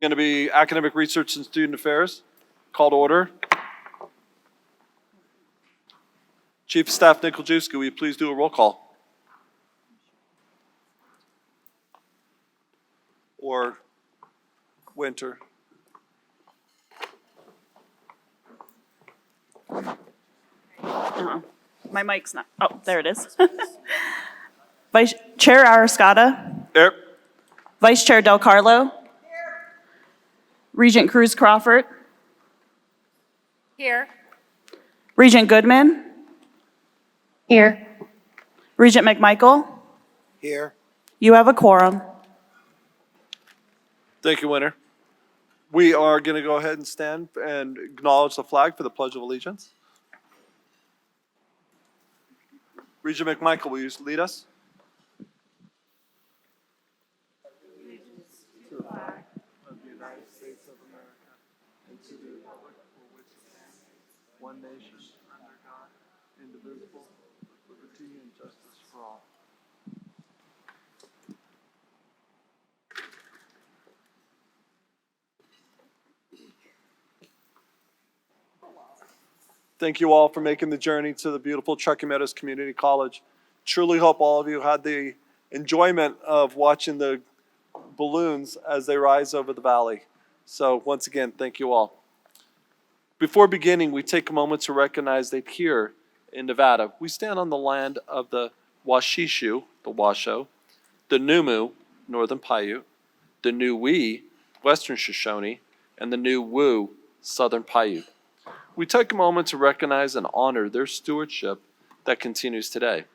Going to be Academic Research and Student Affairs. Call to order. Chief of Staff Nickel Juice, will you please do a roll call? Or Winter? My mic's not. Oh, there it is. Vice Chair Arascata. Here. Vice Chair Del Carlo. Regent Cruz Crawford. Here. Regent Goodman. Here. Regent McMichael. Here. You have a quorum. Thank you, Winter. We are going to go ahead and stand and acknowledge the flag for the Pledge of Allegiance. Regent McMichael, will you lead us? To the flag of the United States of America and to the republic for which it stands, one nation, under God, indivisible, with liberty and justice for all. Thank you all for making the journey to the beautiful Truckee Meadows Community College. Truly hope all of you had the enjoyment of watching the balloons as they rise over the valley. So once again, thank you all. Before beginning, we take a moment to recognize that here in Nevada, we stand on the land of the Washishu, the Washoe, the Numu, Northern Paiute, the Niuwe, Western Shoshone, and the Niuwu, Southern Paiute. We take a moment to recognize and honor their stewardship that continues today.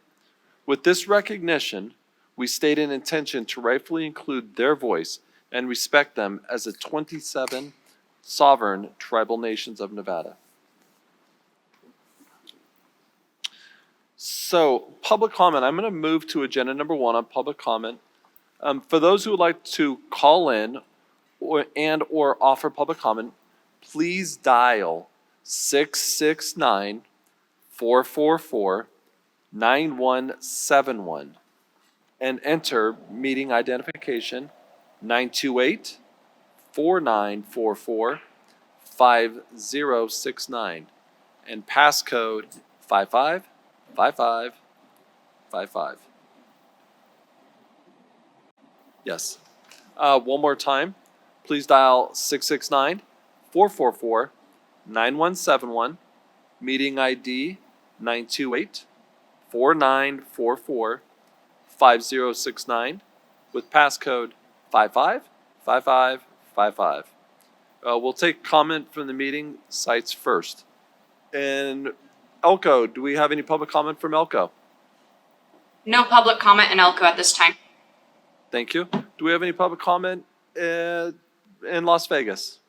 With this recognition, we state an intention to rightfully include their voice and respect them as the 27 sovereign tribal nations of Nevada. So, public comment. I'm going to move to agenda number 1 on public comment. For those who would like to call in or offer public comment, please dial 669-444-9171 and enter meeting identification 928-4944-5069 and passcode 555555. Yes. One more time. Please dial 669-444-9171, meeting ID 928-4944-5069 with passcode 555555. We'll take comment from the meeting sites first. And Elko, do we have any public comment from Elko? No public comment in Elko at this time. Thank you. Do we have any public comment in Las Vegas?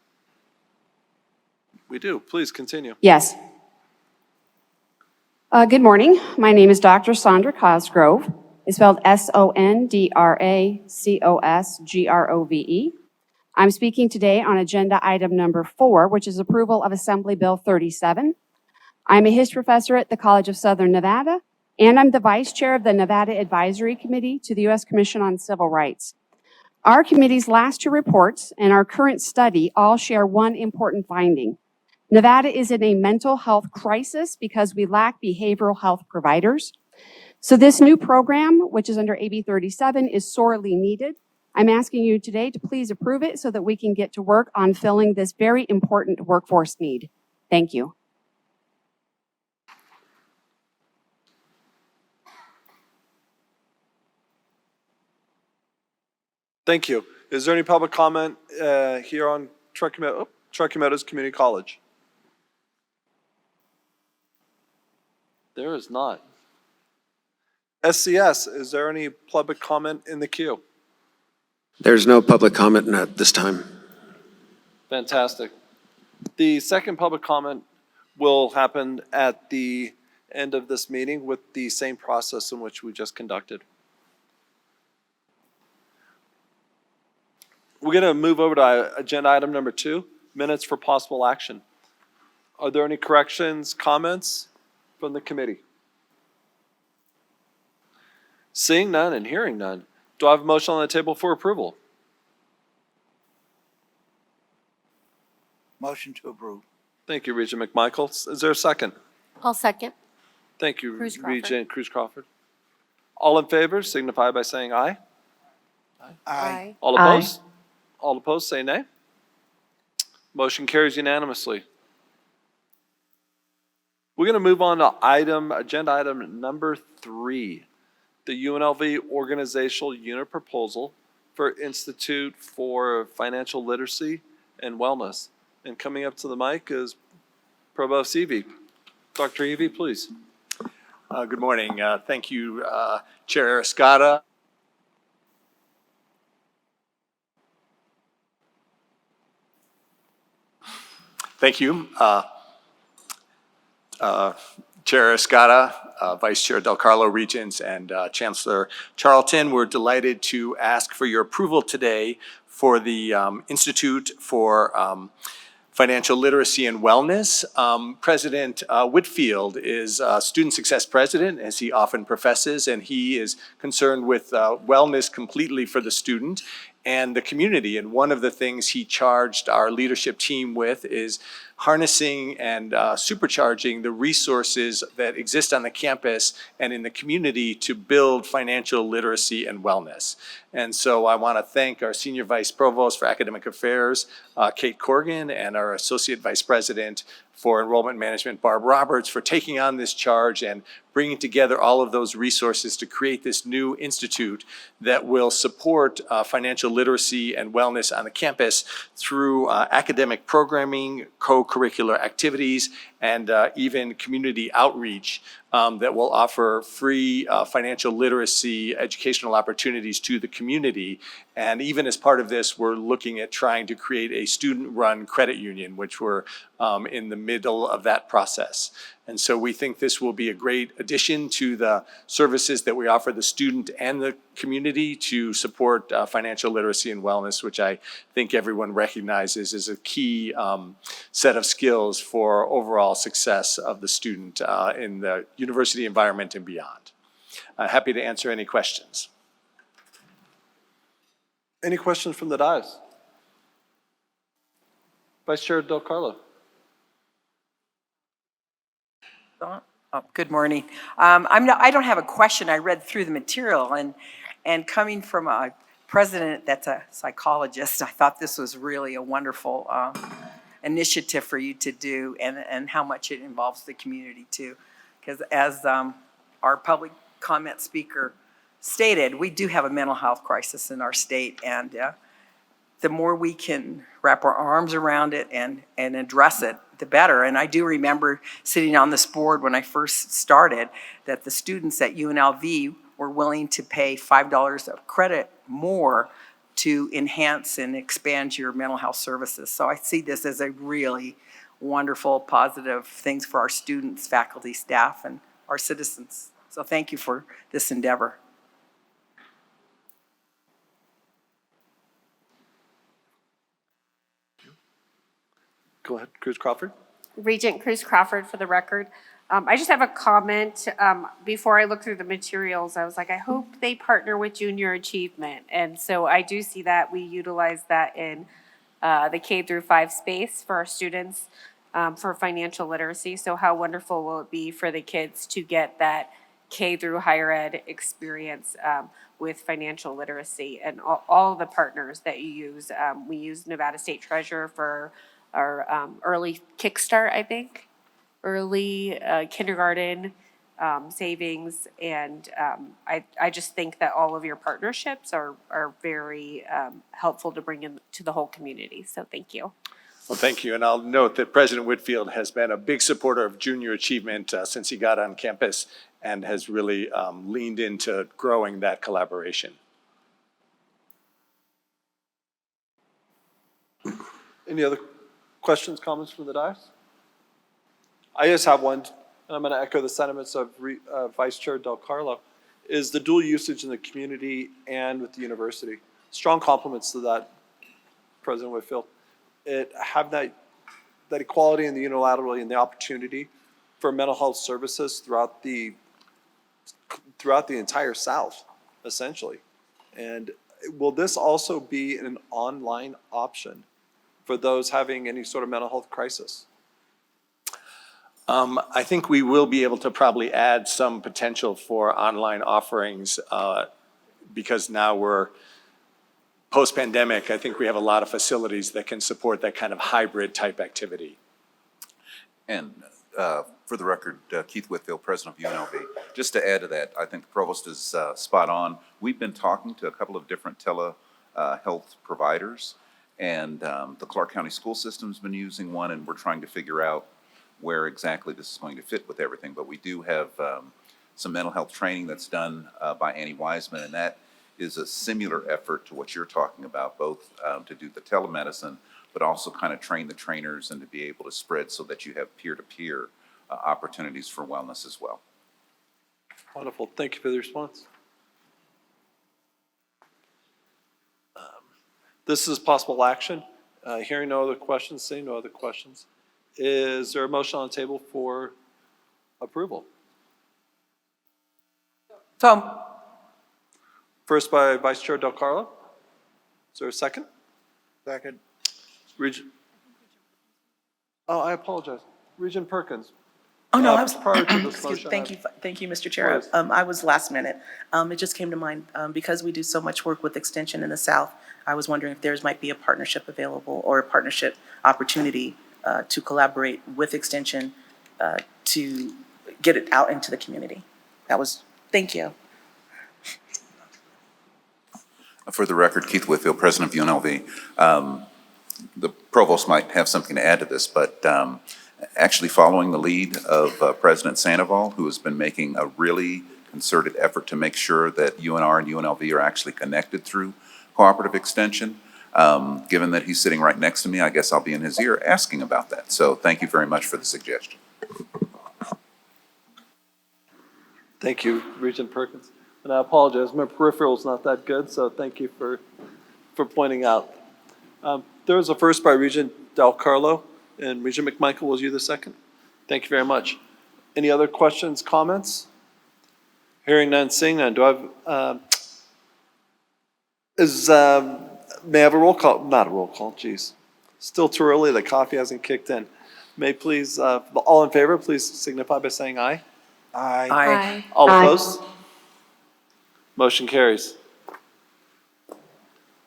We do. Please continue. Yes. Good morning. My name is Dr. Sondra Cosgrove. It's spelled Sondracosgrove. I'm speaking today on agenda item number 4, which is approval of Assembly Bill 37. I'm a history professor at the College of Southern Nevada, and I'm the vice chair of the Nevada Advisory Committee to the U.S. Commission on Civil Rights. Our committee's last 2 reports and our current study all share one important finding. Nevada is in a mental health crisis because we lack behavioral health providers. So this new program, which is under AB 37, is sorely needed. I'm asking you today to please approve it so that we can get to work on filling this very important workforce need. Thank you. Thank you. Is there any public comment here on Truckee Meadows Community College? There is not. SCS, is there any public comment in the queue? There's no public comment at this time. Fantastic. The second public comment will happen at the end of this meeting with the same process in which we just conducted. We're going to move over to agenda item number 2, minutes for possible action. Are there any corrections, comments from the committee? Seeing none and hearing none, do I have a motion on the table for approval? Motion to approve. Thank you, Regent McMichael. Is there a second? I'll second. Thank you, Cruz Crawford. Regent Cruz Crawford. All in favor signify by saying aye. Aye. All Aye. opposed? All opposed, say nay. Motion carries unanimously. We're going to move on to agenda item number 3, the UNLV Organizational Unit Proposal for Institute for Financial Literacy and Wellness. And coming up to the mic is Provost Evie. Dr. Evie, please. Good morning. Thank you, Chair Escada. Thank you, Chair Escada, Vice Chair Del Carlo, Regents, and Chancellor Charlton. We're delighted to ask for your approval today for the Institute for Financial Literacy and Wellness. President Whitfield is Student Success President, as he often professes, and he is concerned with wellness completely for the student and the community. And one of the things he charged our leadership team with is harnessing and supercharging the resources that exist on the campus and in the community to build financial literacy and wellness. And so I want to thank our Senior Vice Provost for Academic Affairs, Kate Corrigan, and our Associate Vice President for Enrollment Management, Barb Roberts, for taking on this charge and bringing together all of those resources to create this new institute that will support financial literacy and wellness on the campus through academic programming, co-curricular activities, and even community outreach that will offer free financial literacy educational opportunities to the community. And even as part of this, we're looking at trying to create a student-run credit union, which we're in the middle of that process. And so we think this will be a great addition to the services that we offer the student and the community to support financial literacy and wellness, which I think everyone recognizes is a key set of skills for overall success of the student in the university environment and beyond. Happy to answer any questions. Any questions from the dais? Vice Chair Del Carlo. Good morning. I don't have a question. I read through the material, and coming from a president that's a psychologist, I thought this was really a wonderful initiative for you to do, and how much it involves the community too. Because as our public comment speaker stated, we do have a mental health crisis in our state, and the more we can wrap our arms around it and address it, the better. And I do remember sitting on this board when I first started that the students at UNLV were willing to pay $5 of credit more to enhance and expand your mental health services. So I see this as a really wonderful, positive things for our students, faculty, staff, and our citizens. So thank you for this endeavor. Go ahead, Cruz Crawford. Regent Cruz Crawford for the record. I just have a comment. Before I looked through the materials, I was like, I hope they partner with Junior Achievement. And so I do see that we utilize that in the K through 5 space for our students for financial literacy. So how wonderful will it be for the kids to get that K through higher ed experience with financial literacy and all the partners that you use. We use Nevada State Treasurer for our early kickstart, I think, early kindergarten savings. And I just think that all of your partnerships are very helpful to bring in to the whole community. So thank you. Well, thank you. And I'll note that President Whitfield has been a big supporter of junior achievement since he got on campus and has really leaned into growing that collaboration. Any other questions, comments from the dais? I just have one, and I'm going to echo the sentiments of Vice Chair Del Carlo, is the dual usage in the community and with the university. Strong compliments to that, President Whitfield. Have that equality and the unilaterality and the opportunity for mental health services throughout the entire South, essentially. And will this also be an online option for those having any sort of mental health crisis? I think we will be able to probably add some potential for online offerings because now we're post-pandemic. I think we have a lot of facilities that can support that kind of hybrid type activity. And for the record, Keith Whitfield, president of UNLV. Just to add to that, I think the provost is spot on. We've been talking to a couple of different telehealth providers, and the Clark County School System's been using one, and we're trying to figure out where exactly this is going to fit with everything. But we do have some mental health training that's done by Annie Wiseman, and that is a similar effort to what you're talking about, both to do the telemedicine, but also kind of train the trainers and to be able to spread so that you have peer-to-peer opportunities for wellness as well. Wonderful. Thank you for the response. This is possible action. Hearing no other questions, seeing no other questions. Is there a motion on the table for approval? Tom, First by Vice Chair Del Carlo. Is there a second? Second. Regent. Oh, I apologize. Regent Perkins. Oh, no, I was, Prior to this excuse, motion. thank you, Mr. Chair. Please. I was last minute. It just came to mind, because we do so much work with Extension in the South, I was wondering if there's might be a partnership available or a partnership opportunity to collaborate with Extension to get it out into the community. Thank you. For the record, Keith Whitfield, president of UNLV. The provost might have something to add to this, but actually following the lead of President Sandoval, who has been making a really concerted effort to make sure that UNR and UNLV are actually connected through cooperative extension. Given that he's sitting right next to me, I guess I'll be in his ear asking about that. So thank you very much for the suggestion. Thank you, Regent Perkins. And I apologize, my peripheral is not that good, so thank you for pointing out. There was a first by Regent Del Carlo, and Regent McMichael, was you the second? Thank you very much. Any other questions, comments? Hearing none, seeing none. Do I have, may I have a roll call? Not a roll call, geez. Still too early, the coffee hasn't kicked in. May please, all in favor, please signify by saying aye. Aye. Aye. All opposed? Motion carries.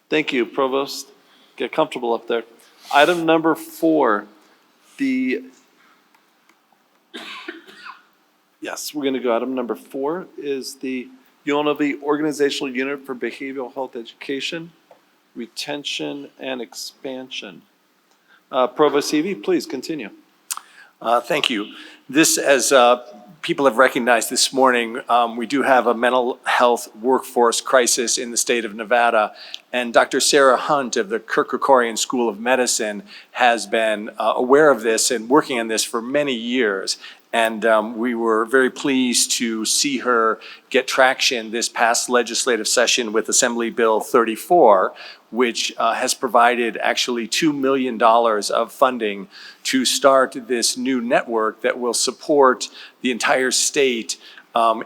Thank you, Provost. Get comfortable up there. Item number 4, yes, we're going to go. Item number 4 is the UNLV Organizational Unit for Behavioral Health Education, Retention, and Expansion. Provost Heavey, please continue. Thank you. This, as people have recognized this morning, we do have a mental health workforce crisis in the state of Nevada. And Dr. Sarah Hunt of the Kirk Kerkorian School of Medicine has been aware of this and working on this for many years. And we were very pleased to see her get traction this past legislative session with Assembly Bill 34, which has provided actually $2 million of funding to start this new network that will support the entire state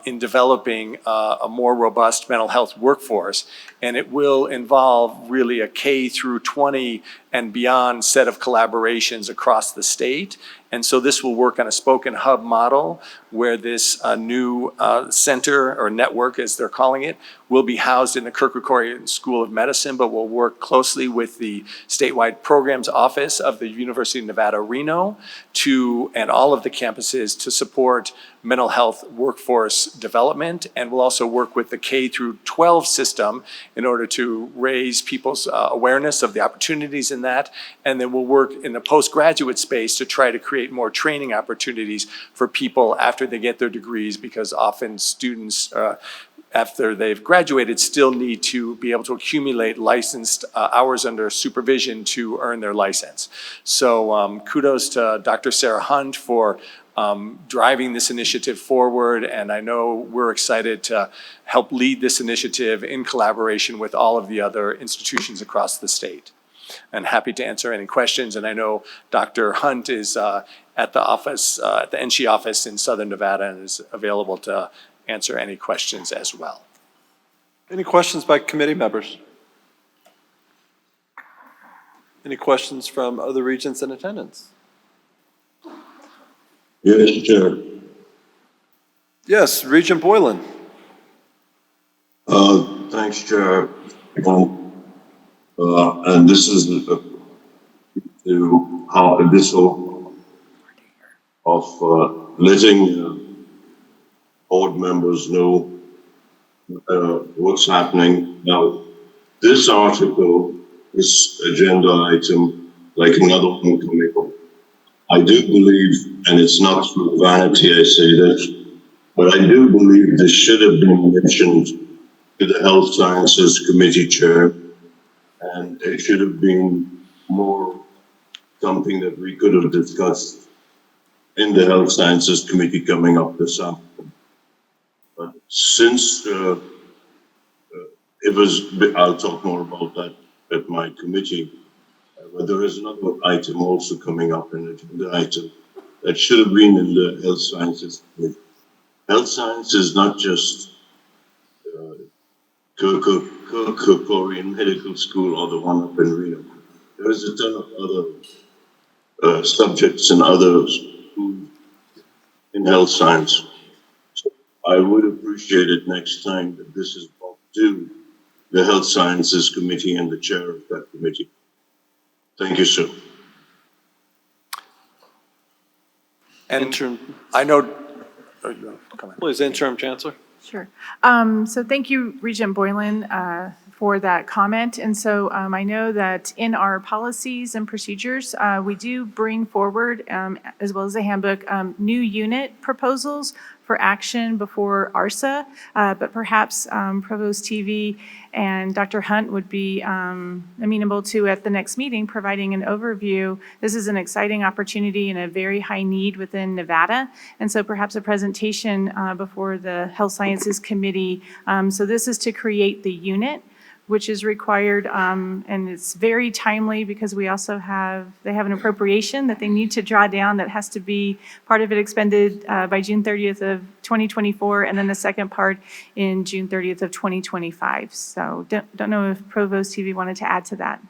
in developing a more robust mental health workforce. And it will involve really a K through 20 and beyond set of collaborations across the state. And so this will work on a spoken hub model where this new center or network, as they're calling it, will be housed in the Kirk Kerkorian School of Medicine, but will work closely with the statewide programs office of the University of Nevada, Reno, and all of the campuses to support mental health workforce development. And we'll also work with the K through 12 system in order to raise people's awareness of the opportunities in that. And then we'll work in the postgraduate space to try to create more training opportunities for people after they get their degrees, because often students, after they've graduated, still need to be able to accumulate licensed hours under supervision to earn their license. So kudos to Dr. Sarah Hunt for driving this initiative forward, and I know we're excited to help lead this initiative in collaboration with all of the other institutions across the state. And happy to answer any questions, and I know Dr. Hunt is at the office, at the NSHE office in Southern Nevada, and is available to answer any questions as well. Any questions by committee members? Any questions from other regents in attendance? Yes, Chair. Yes, Regent Boylan. Thanks, Chair. And this is to how this whole of letting board members know what's happening. Now, this article, this agenda item, like another one coming up, I do believe, and it's not through vanity I say this, but I do believe this should have been mentioned to the Health Sciences Committee Chair, and it should have been more something that we could have discussed in the Health Sciences Committee coming up this afternoon. But since it was, I'll talk more about that at my committee, but there is another item also coming up in the item that should have been in the Health Sciences Committee. Health science is not just Korean Medical School or the one up in Reno. There is a ton of other subjects and others in health science. So I would appreciate it next time that this is brought to the Health Sciences Committee and the chair of that committee. Thank you, sir. And Interim, I know, oh, you want to comment? please, Interim Chancellor. Sure. So thank you, Regent Boylan, for that comment. And so I know that in our policies and procedures, we do bring forward, as well as the handbook, new unit proposals for action before ARSA, but perhaps Provost TV and Dr. Hunt would be amenable to, at the next meeting, providing an overview. This is an exciting opportunity and a very high need within Nevada, and so perhaps a presentation before the Health Sciences Committee. So this is to create the unit, which is required, and it's very timely because we also they have an appropriation that they need to draw down that has to be part of it expended by June 30th of 2024, and then the second part in June 30th of 2025. So don't know if Provost TV wanted to add to that.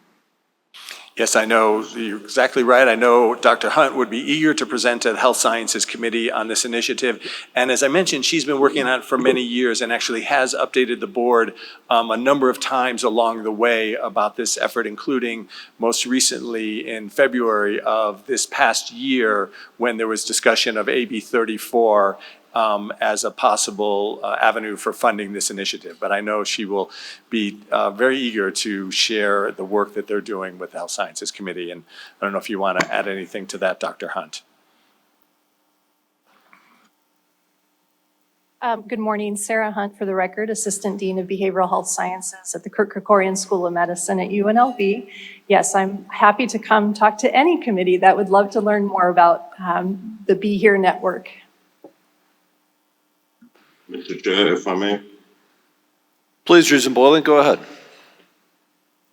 Yes, I know, you're exactly right. I know Dr. Hunt would be eager to present to the Health Sciences Committee on this initiative. And as I mentioned, she's been working on it for many years and actually has updated the board a number of times along the way about this effort, including most recently in February of this past year when there was discussion of AB 34 as a possible avenue for funding this initiative. But I know she will be very eager to share the work that they're doing with the Health Sciences Committee. And I don't know if you want to add anything to that, Dr. Hunt. Good morning, Sarah Hunt for the record, Assistant Dean of Behavioral Health Sciences at the Kirk Kerkorian School of Medicine at UNLV. Yes, I'm happy to come talk to any committee that would love to learn more about the Be Here network. Mr. Chair, if I may. Please, Regent Boylan, go ahead.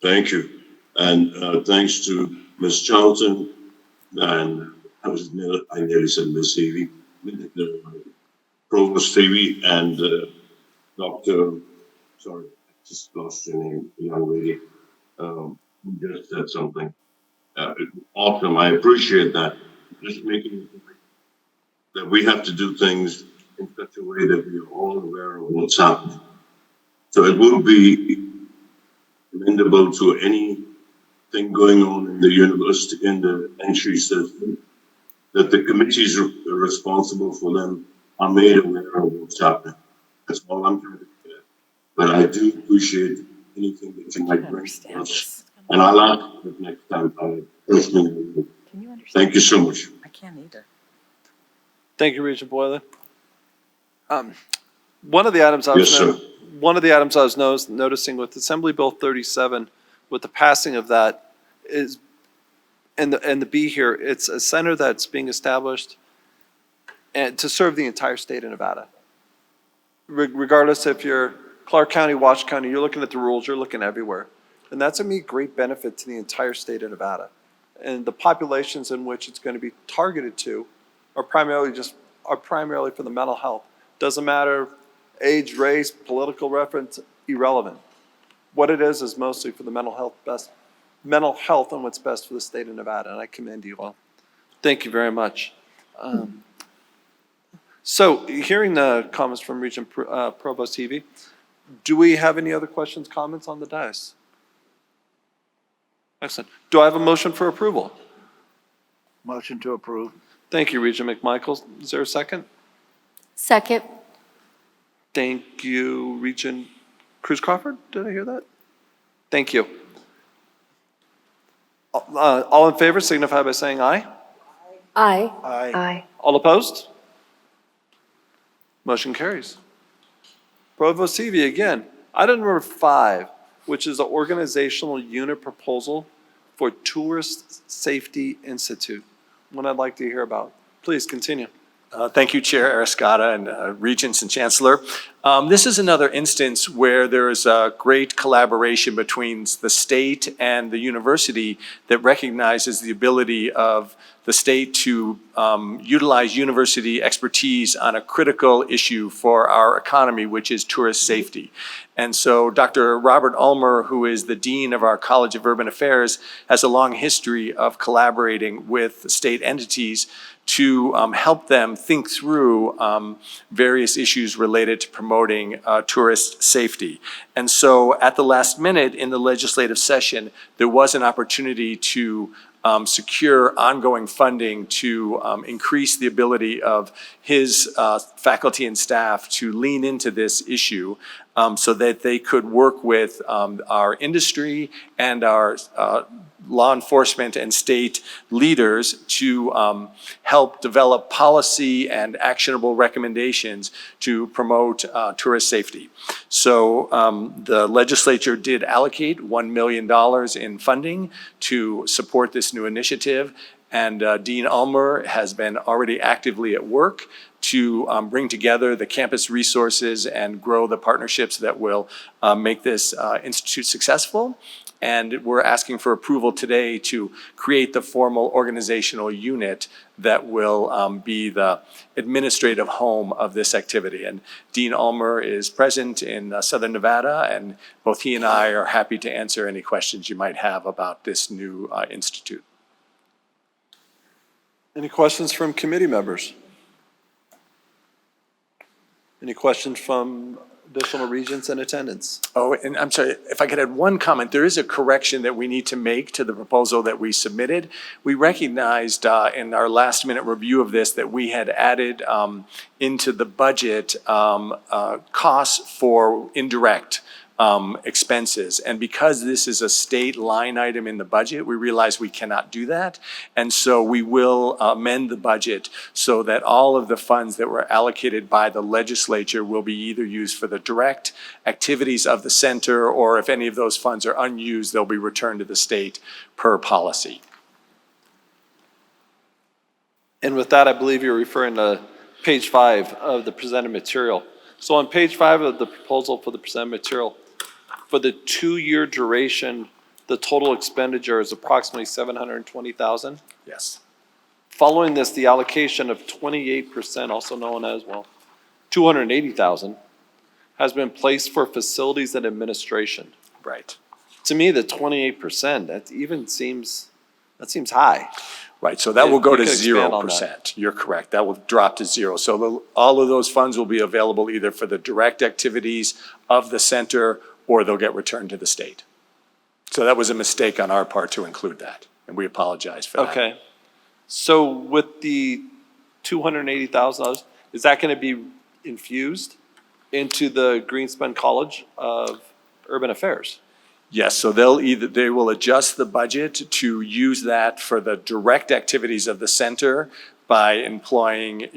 Thank you. And thanks to Ms. Charlton and I nearly said Ms. Healy, Provost Phoebe and sorry, I just lost your name, young lady, who just said something. Awesome, I appreciate that. Just making that we have to do things in such a way that we are all aware of what's happening. So it will be commendable to anything going on in the university, in the NSHE system, that the committees responsible for them are made aware of what's happening. That's all I'm trying to get at. But I do appreciate anything that you might bring to us. And I'll ask it next time. Personally. Thank you so much. I can't either. Thank you, Regent Boylan. One of the items I was noticing with Assembly Bill 37, with the passing of that, is and the Be Here, it's a center that's being established and to serve the entire state of Nevada. Regardless if you're Clark County, Washoe County, you're looking at the rules, you're looking everywhere. And that's going to be a great benefit to the entire state of Nevada. And the populations in which it's going to be targeted to are primarily for the mental health. Doesn't matter age, race, political reference, irrelevant. What it is mostly for the mental health mental health and what's best for the state of Nevada, and I commend you all. Thank you very much. So, hearing the comments from Regent Provost Hevy, do we have any other questions, comments on the dais? Excellent. Do I have a motion for approval? Motion to approve. Thank you, Regent McMichael. Is there a second? Second. Thank you, Regent Cruz Crawford. Did I hear that? Thank you. All in favor signify by saying aye. Aye. Aye. All opposed? Motion carries. Provost Hevy, again, item number 5, which is the organizational unit proposal for Tourist Safety Institute. One I'd like to hear about. Please continue. Thank you, Chair Arascata and Regents and Chancellor. This is another instance where there is a great collaboration between the state and the university that recognizes the ability of the state to utilize university expertise on a critical issue for our economy, which is tourist safety. And so Dr. Robert Ulmer, who is the Dean of our College of Urban Affairs, has a long history of collaborating with state entities to help them think through various issues related to promoting tourist safety. And so at the last minute in the legislative session, there was an opportunity to secure ongoing funding to increase the ability of his faculty and staff to lean into this issue so that they could work with our industry and our law enforcement and state leaders to help develop policy and actionable recommendations to promote tourist safety. So the legislature did allocate $1 million in funding to support this new initiative, and Dean Ulmer has been already actively at work to bring together the campus resources and grow the partnerships that will make this institute successful. And we're asking for approval today to create the formal organizational unit that will be the administrative home of this activity. And Dean Ulmer is present in Southern Nevada, and both he and I are happy to answer any questions you might have about this new institute. Any questions from committee members? Any questions from additional regents in attendance? Oh, and I'm sorry, if I could add one comment, there is a correction that we need to make to the proposal that we submitted. We recognized in our last minute review of this that we had added into the budget costs for indirect expenses. And because this is a state line item in the budget, we realize we cannot do that. And so we will amend the budget so that all of the funds that were allocated by the legislature will be either used for the direct activities of the center, or if any of those funds are unused, they'll be returned to the state per policy. And with that, I believe you're referring to page 5 of the presented material. So on page 5 of the proposal for the presented material, for the 2-year duration, the total expenditure is approximately $720,000. Yes. Following this, the allocation of 28%, also known as, $280,000, has been placed for facilities and administration. Right. To me, the 28%, that seems high. Right, so that will go You to could expand on 0%. You're correct, that will drop to 0. So all of those funds will be available either for the direct activities of the center, or they'll get returned to the state. So that was a mistake on our part to include that, and we apologize for that. Okay. So with the $280,000, is that going to be infused into the Greenspan College of Urban Affairs? Yes, so they will adjust the budget to use that for the direct activities of the center by employing,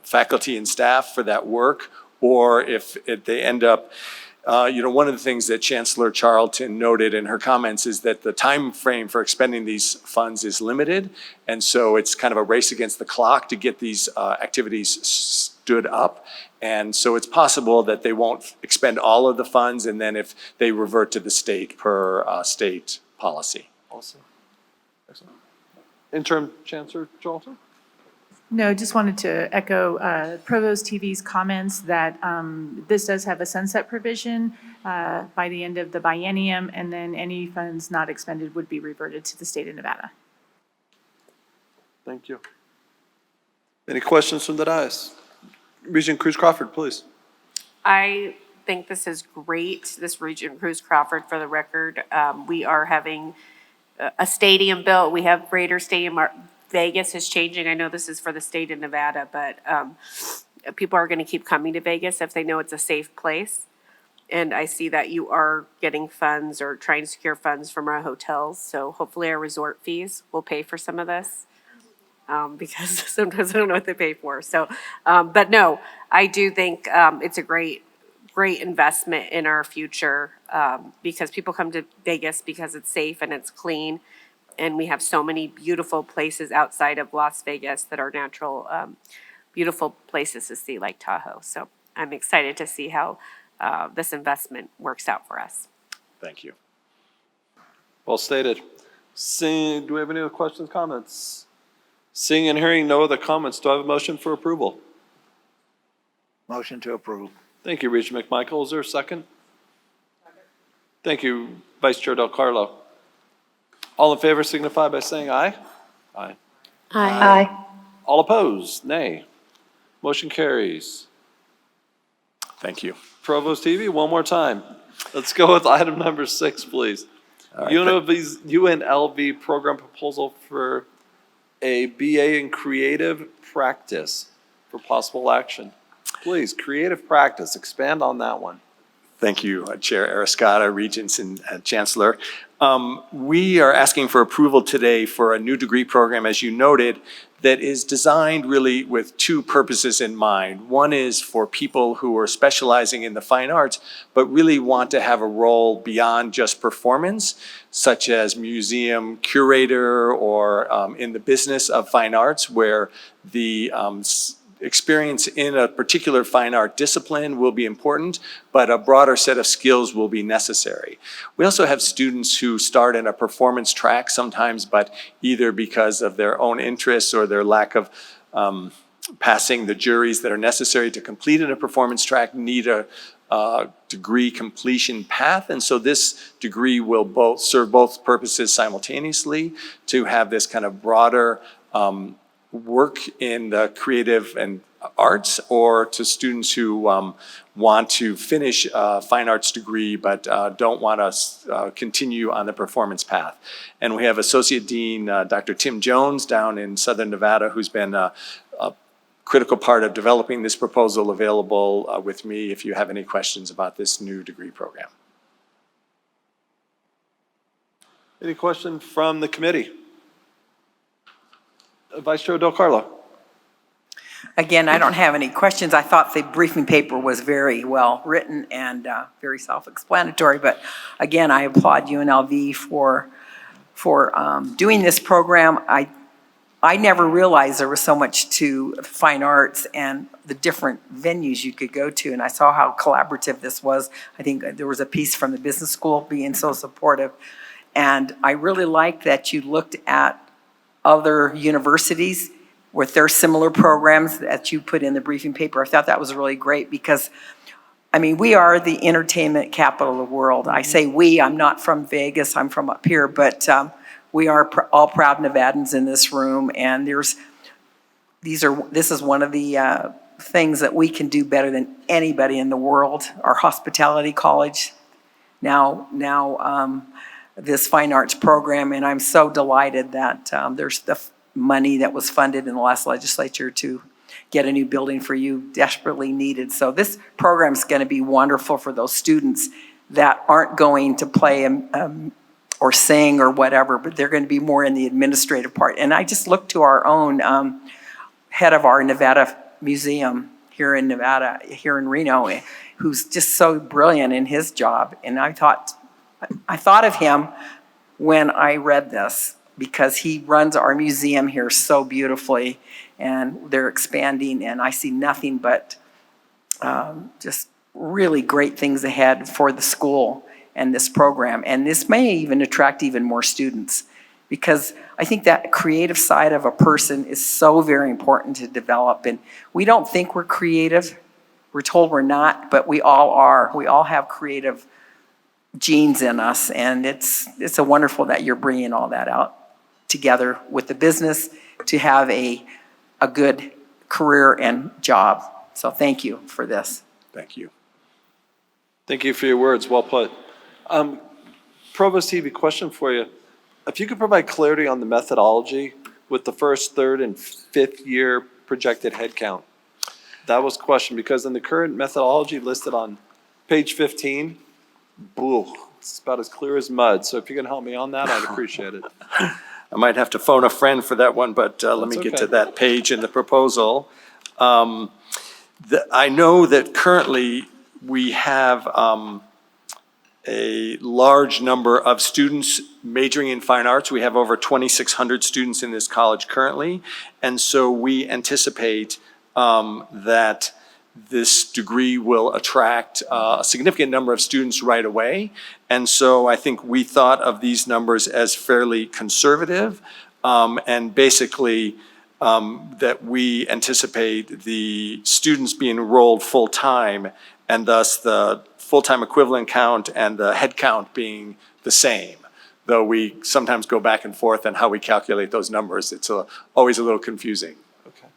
faculty and staff for that work, or if they end up, one of the things that Chancellor Charlton noted in her comments is that the time frame for expending these funds is limited, and so it's kind of a race against the clock to get these activities stood up. And so it's possible that they won't expend all of the funds, and then if they revert to the state per state policy. Awesome. Excellent. Interim Chancellor Charlton? No, just wanted to echo Provost TV's comments that this does have a sunset provision by the end of the biennium, and then any funds not expended would be reverted to the state of Nevada. Thank you. Any questions from the dais? Regent Cruz Crawford, please. I think this is great, this Regent Cruz Crawford, for the record. We are having a stadium built. We have Raider Stadium. Vegas is changing. I know this is for the state of Nevada, but people are going to keep coming to Vegas if they know it's a safe place. And I see that you are getting funds or trying to secure funds from our hotels. So hopefully our resort fees will pay for some of this. Because sometimes I don't know what they pay for. So, but no, I do think it's a great investment in our future because people come to Vegas because it's safe and it's clean. And we have so many beautiful places outside of Las Vegas that are natural, beautiful places to see, like Tahoe. So I'm excited to see how this investment works out for us. Thank you. Well stated. Do we have any other questions, comments? Seeing and hearing no other comments, do I have a motion for approval? Motion to approve. Thank you, Regent McMichael. Is there a second? Thank you, Vice Chair Del Carlo. All in favor signify by saying aye. Aye. Aye. All opposed, nay. Motion carries. Thank you. Provost TV, one more time. Let's go with item number 6, please. right, UNLV program proposal for a BA in creative practice for possible action. Please, creative practice, expand on that one. Thank you, Chair Arascata, Regents, and Chancellor. We are asking for approval today for a new degree program, as you noted, that is designed really with two purposes in mind. One is for people who are specializing in the fine arts, but really want to have a role beyond just performance, such as museum curator or in the business of fine arts, where the experience in a particular fine art discipline will be important, but a broader set of skills will be necessary. We also have students who start in a performance track sometimes, but either because of their own interests or their lack of passing the juries that are necessary to complete in a performance track need a degree completion path. And so this degree will serve both purposes simultaneously, to have this kind of broader work in the creative and arts, or to students who want to finish a fine arts degree but don't want to continue on the performance path. And we have Associate Dean Dr. Tim Jones down in Southern Nevada, who's been a critical part of developing this proposal, available with me if you have any questions about this new degree program. Any question from the committee? Vice Chair Del Carlo. Again, I don't have any questions. I thought the briefing paper was very well written and very self-explanatory. But again, I applaud UNLV for doing this program. I never realized there was so much to fine arts and the different venues you could go to. And I saw how collaborative this was. I think there was a piece from the business school being so supportive. And I really like that you looked at other universities with their similar programs that you put in the briefing paper. I thought that was really great because, I mean, we are the entertainment capital of the world. I say we, I'm not from Vegas, I'm from up here, but we are all proud Nevadans in this room, and this is one of the things that we can do better than anybody in the world. Our hospitality college, now this fine arts program, and I'm so delighted that there's the money that was funded in the last legislature to get a new building for you, desperately needed. So this program is going to be wonderful for those students that aren't going to play or sing or whatever, but they're going to be more in the administrative part. And I just looked to our own head of our Nevada Museum here in Nevada, here in Reno, who's just so brilliant in his job. And I thought of him when I read this, because he runs our museum here so beautifully, and they're expanding, and I see nothing but just really great things ahead for the school and this program. And this may even attract even more students. because I think that creative side of a person is so very important to develop. And we don't think we're creative. We're told we're not, but we all are. We all have creative genes in us, and it's a wonderful that you're bringing all that out together with the business to have a good career and job. So thank you for this. Thank you. Thank you for your words. Well put. Provost Hebe, question for you. If you could provide clarity on the methodology with the first, third, and fifth year projected headcount. That was question because in the current methodology listed on page 15, boo, it's about as clear as mud. So if you can help me on that, I'd appreciate it. I might have to phone a friend for that one, but let me That's get okay. to that page in the proposal. I know that currently we have a large number of students majoring in fine arts. We have over 2,600 students in this college currently. And so we anticipate that this degree will attract a significant number of students right away. And so I think we thought of these numbers as fairly conservative and basically that we anticipate the students being enrolled full-time and thus the full-time equivalent count and the head count being the same. Though we sometimes go back and forth on how we calculate those numbers. It's always a little confusing. Okay.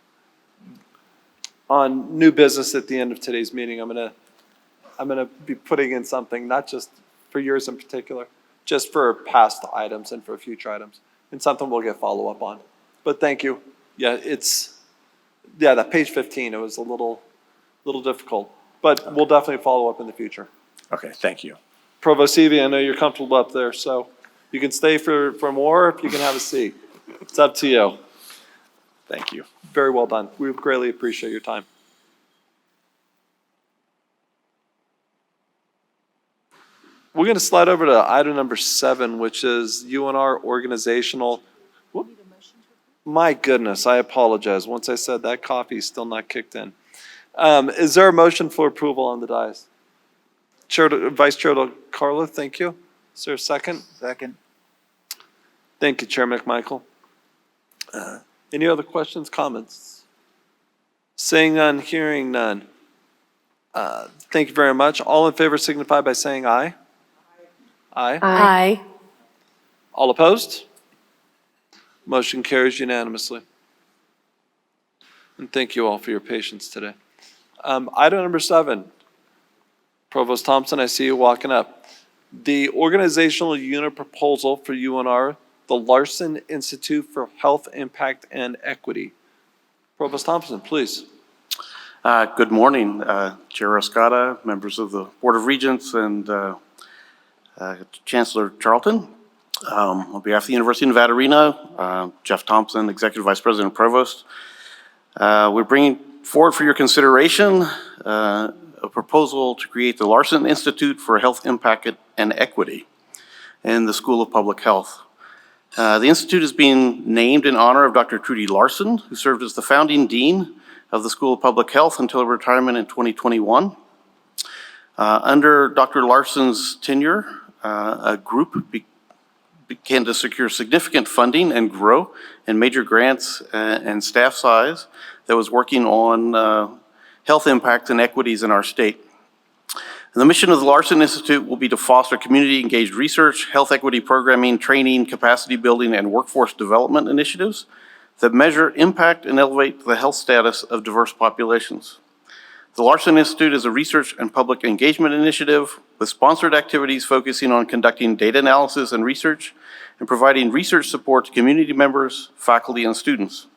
On new business at the end of today's meeting, I'm gonna be putting in something, not just for yours in particular, just for past items and for future items, and something we'll get follow-up on. But thank you. Yeah, that page 15, it was a little difficult, but we'll definitely follow up in the future. Okay, thank you. Provost Hebe, I know you're comfortable up there, so you can stay for more, if you can have a seat. It's up to you. Thank you. Very well done. We greatly appreciate your time. We're going to slide over to item number 7, which is UNR organizational. Whoop. My goodness, I apologize. Once I said that, coffee is still not kicked in. Is there a motion for approval on the dais? Vice Chair DelCarlo, thank you. Is there a second? Second. Thank you, Chair McMichael. Any other questions, comments? Seeing none, hearing none. Thank you very much. All in favor signify by saying aye. Aye. Aye. All opposed? Motion carries unanimously. And thank you all for your patience today. Item number 7. Provost Thompson, I see you walking up. The organizational unit proposal for UNR, the Larson Institute for Health Impact and Equity. Provost Thompson, please. Good morning, Chair Escada, members of the Board of Regents, and Chancellor Charlton. On behalf of the University of Nevada, Reno, Jeff Thompson, Executive Vice President and Provost, we're bringing forward for your consideration a proposal to create the Larson Institute for Health Impact and Equity in the School of Public Health. The Institute is being named in honor of Dr. Trudy Larson, who served as the founding dean of the School of Public Health until her retirement in 2021. Under Dr. Larson's tenure, a group began to secure significant funding and grow in major grants and staff size that was working on health impacts and equities in our state. And the mission of the Larson Institute will be to foster community-engaged research, health equity programming, training, capacity building, and workforce development initiatives that measure impact and elevate the health status of diverse populations. The Larson Institute is a research and public engagement initiative with sponsored activities focusing on conducting data analysis and research and providing research support to community members, faculty, and students.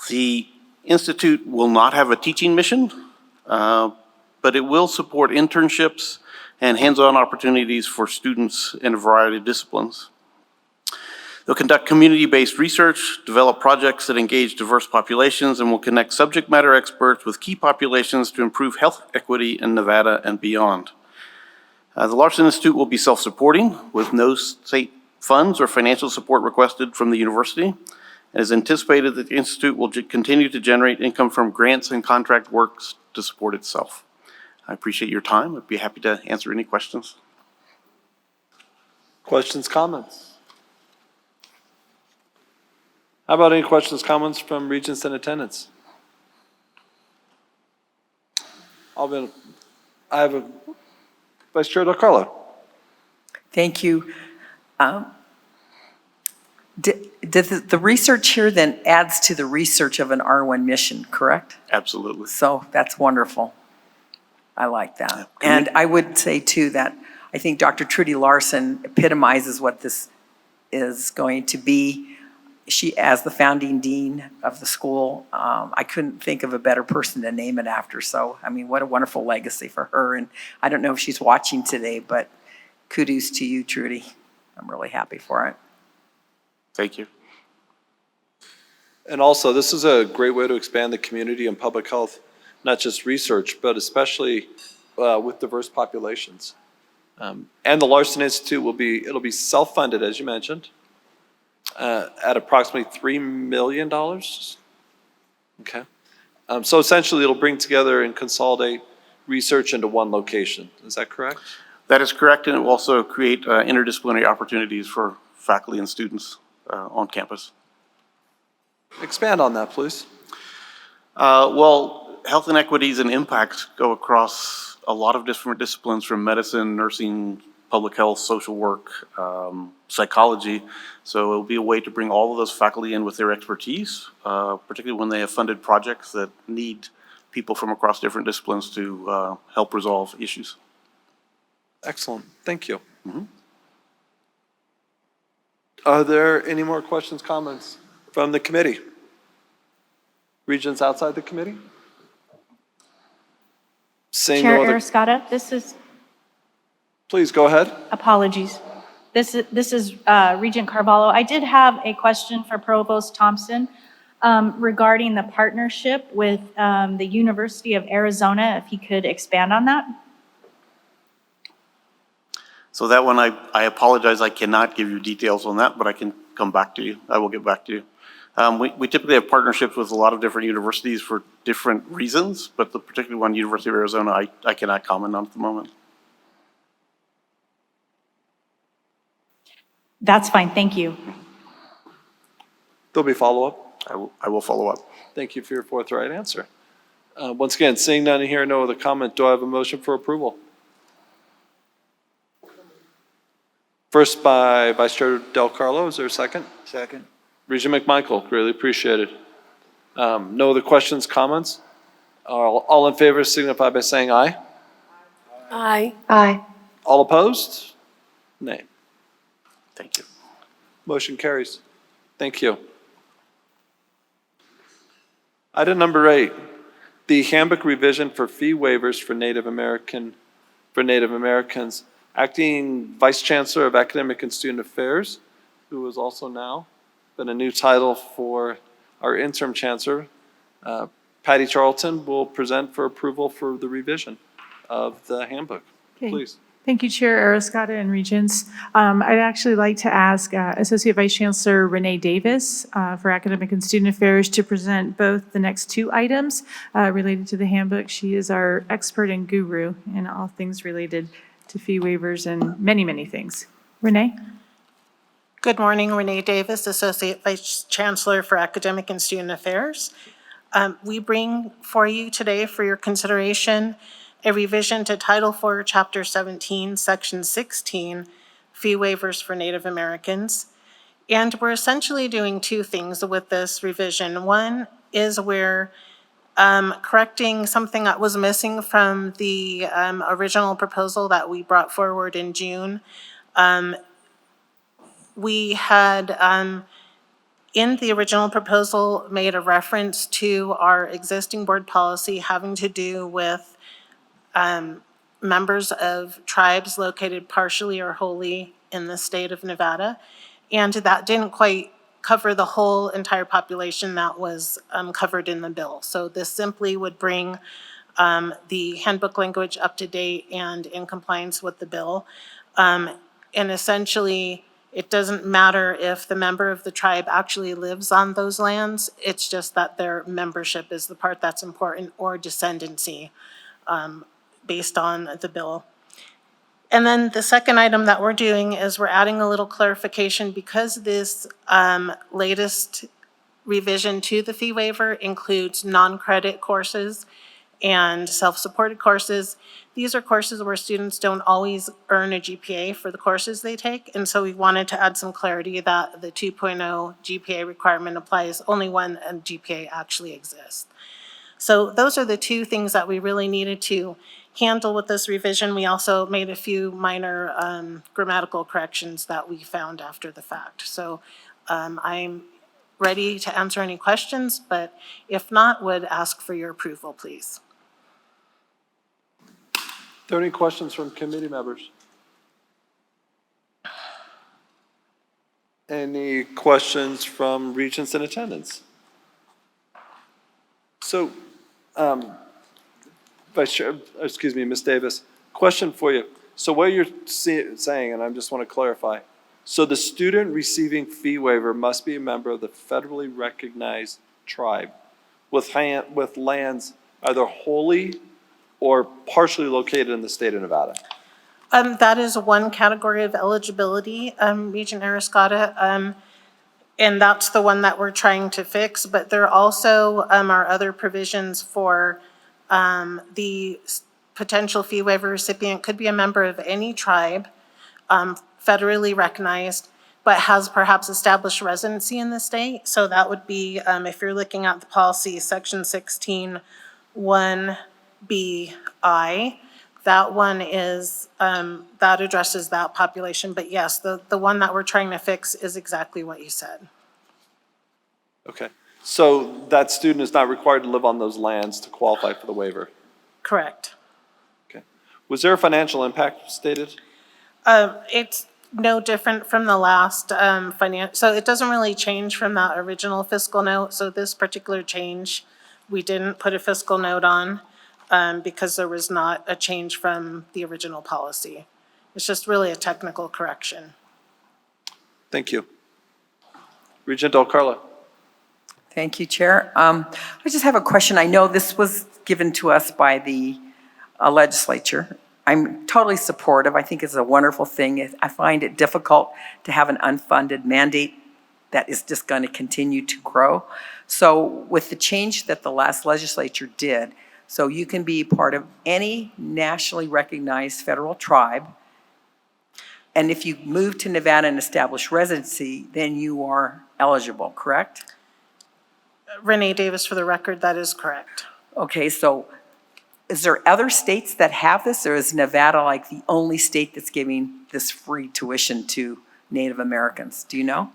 The Institute will not have a teaching mission, but it will support internships and hands-on opportunities for students in a variety of disciplines. They'll conduct community-based research, develop projects that engage diverse populations, and will connect subject matter experts with key populations to improve health equity in Nevada and beyond. The Larson Institute will be self-supporting with no state funds or financial support requested from the university. It is anticipated that the Institute will continue to generate income from grants and contract works to support itself. I appreciate your time. I'd be happy to answer any questions. Questions, comments? How about any questions, comments from Regents in attendance? I have a Vice Chair DelCarlo. Thank you. The research here then adds to the research of an R1 mission, correct? Absolutely. So that's wonderful. I like that. And I would say too that I think Dr. Trudy Larson epitomizes what this is going to be. She, as the founding dean of the school, I couldn't think of a better person to name it after. So, I mean, what a wonderful legacy for her. And I don't know if she's watching today, but kudos to you, Trudy. I'm really happy for it. Thank you. And also, this is a great way to expand the community and public health, not just research, but especially with diverse populations. And the Larson Institute it'll be self-funded, as you mentioned, at approximately $3 million. Okay. So essentially, it'll bring together and consolidate research into one location. Is that correct? That is correct, and it will also create interdisciplinary opportunities for faculty and students on campus. Expand on that, please. Well, health inequities and impacts go across a lot of different disciplines, from medicine, nursing, public health, social work, psychology. So it'll be a way to bring all of those faculty in with their expertise, particularly when they have funded projects that need people from across different disciplines to help resolve issues. Excellent. Thank you. Are there any more questions, comments from the committee? Regents outside the committee? Seeing Chair no other, Arascata, please go ahead. apologies. This is Regent Carvalho. I did have a question for Provost Thompson regarding the partnership with the University of Arizona, if he could expand on that. So that one, I apologize, I cannot give you details on that, but I can come back to you. I will get back to you. We typically have partnerships with a lot of different universities for different reasons, but the particular one, University of Arizona, I cannot comment on at the moment. That's fine, thank you. There'll be follow-up. I will follow up. Thank you for your forthright answer. Once again, seeing none here, no other comment, do I have a motion for approval? First by Vice Chair DelCarlo, is there a second? Second. Regent McMichael, greatly appreciated. No other questions, comments? All in favor signify by saying aye. Aye. Aye. All opposed? Nay. Thank you. Motion carries. Thank you. Item number 8, the handbook revision for fee waivers for Native Americans. Acting Vice Chancellor of Academic and Student Affairs, who is also now been a new title for our interim chancellor, Patty Charlton, will present for approval for the revision of the handbook. Okay. Please. Thank you, Chair Arascata and Regents. I'd actually like to ask Associate Vice Chancellor Renee Davis for Academic and Student Affairs to present both the next 2 items related to the handbook. She is our expert and guru in all things related to fee waivers and many, many things. Renee? Good morning, Renee Davis, Associate Vice Chancellor for Academic and Student Affairs. We bring for you today for your consideration a revision to Title IV, Chapter 17, Section 16, Fee Waivers for Native Americans. And we're essentially doing 2 things with this revision. One is we're correcting something that was missing from the original proposal that we brought forward in June. We had, in the original proposal, made a reference to our existing board policy having to do with members of tribes located partially or wholly in the state of Nevada. And that didn't quite cover the whole entire population that was covered in the bill. So this simply would bring the handbook language up to date and in compliance with the bill. And essentially, it doesn't matter if the member of the tribe actually lives on those lands. It's just that their membership is the part that's important, or descendancy, based on the bill. And then the second item that we're doing is we're adding a little clarification because this latest revision to the fee waiver includes non-credit courses and self-supported courses. These are courses where students don't always earn a GPA for the courses they take, and so we wanted to add some clarity that the 2.0 GPA requirement applies only when a GPA actually exists. So those are the two things that we really needed to handle with this revision. We also made a few minor grammatical corrections that we found after the fact. So I'm ready to answer any questions, but if not, would ask for your approval, please. Are there any questions from committee members? Any questions from regents in attendance? So, Vice Chair, excuse me, Ms. Davis, question for you. So what you're saying, and I just want to clarify, so the student receiving fee waiver must be a member of the federally recognized tribe with lands either wholly or partially located in the state of Nevada? That is one category of eligibility, Regent Arascata, and that's the one that we're trying to fix. But there also are other provisions for the potential fee waiver recipient could be a member of any tribe, federally recognized, but has perhaps established residency in the state. So that would be, if you're looking at the policy, section 16(1)(bi), that one is, that addresses that population. But yes, the one that we're trying to fix is exactly what you said. Okay, so that student is not required to live on those lands to qualify for the waiver? Correct. Okay. Was there a financial impact stated? It's no different from the last so it doesn't really change from that original fiscal note. So this particular change, we didn't put a fiscal note on because there was not a change from the original policy. It's just really a technical correction. Thank you. Regent Del Carlo. Thank you, Chair. I just have a question. I know this was given to us by the legislature. I'm totally supportive. I think it's a wonderful thing. I find it difficult to have an unfunded mandate that is just going to continue to grow. So with the change that the last legislature did, so you can be part of any nationally recognized federal tribe, and if you move to Nevada and establish residency, then you are eligible, correct? Renee Davis, for the record, that is correct. Okay, so is there other states that have this, or is Nevada like the only state that's giving this free tuition to Native Americans? Do you know?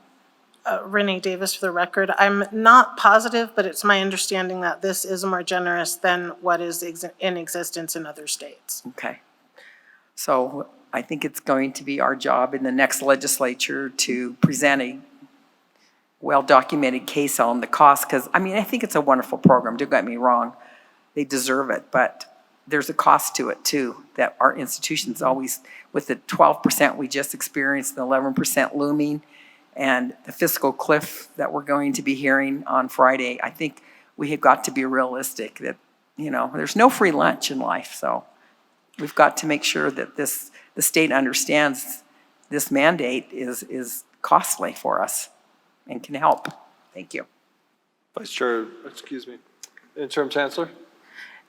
Renee Davis, for the record. I'm not positive, but it's my understanding that this is more generous than what is in existence in other states. Okay. So I think it's going to be our job in the next legislature to present a well-documented case on the cost, because, I mean, I think it's a wonderful program, don't get me wrong. They deserve it, but there's a cost to it too, that our institutions always, with the 12% we just experienced, the 11% looming, and the fiscal cliff that we're going to be hearing on Friday, I think we have got to be realistic that, you know, there's no free lunch in life, so we've got to make sure that the state understands this mandate is costly for us and can help. Thank you. Vice Chair, excuse me, Interim Chancellor.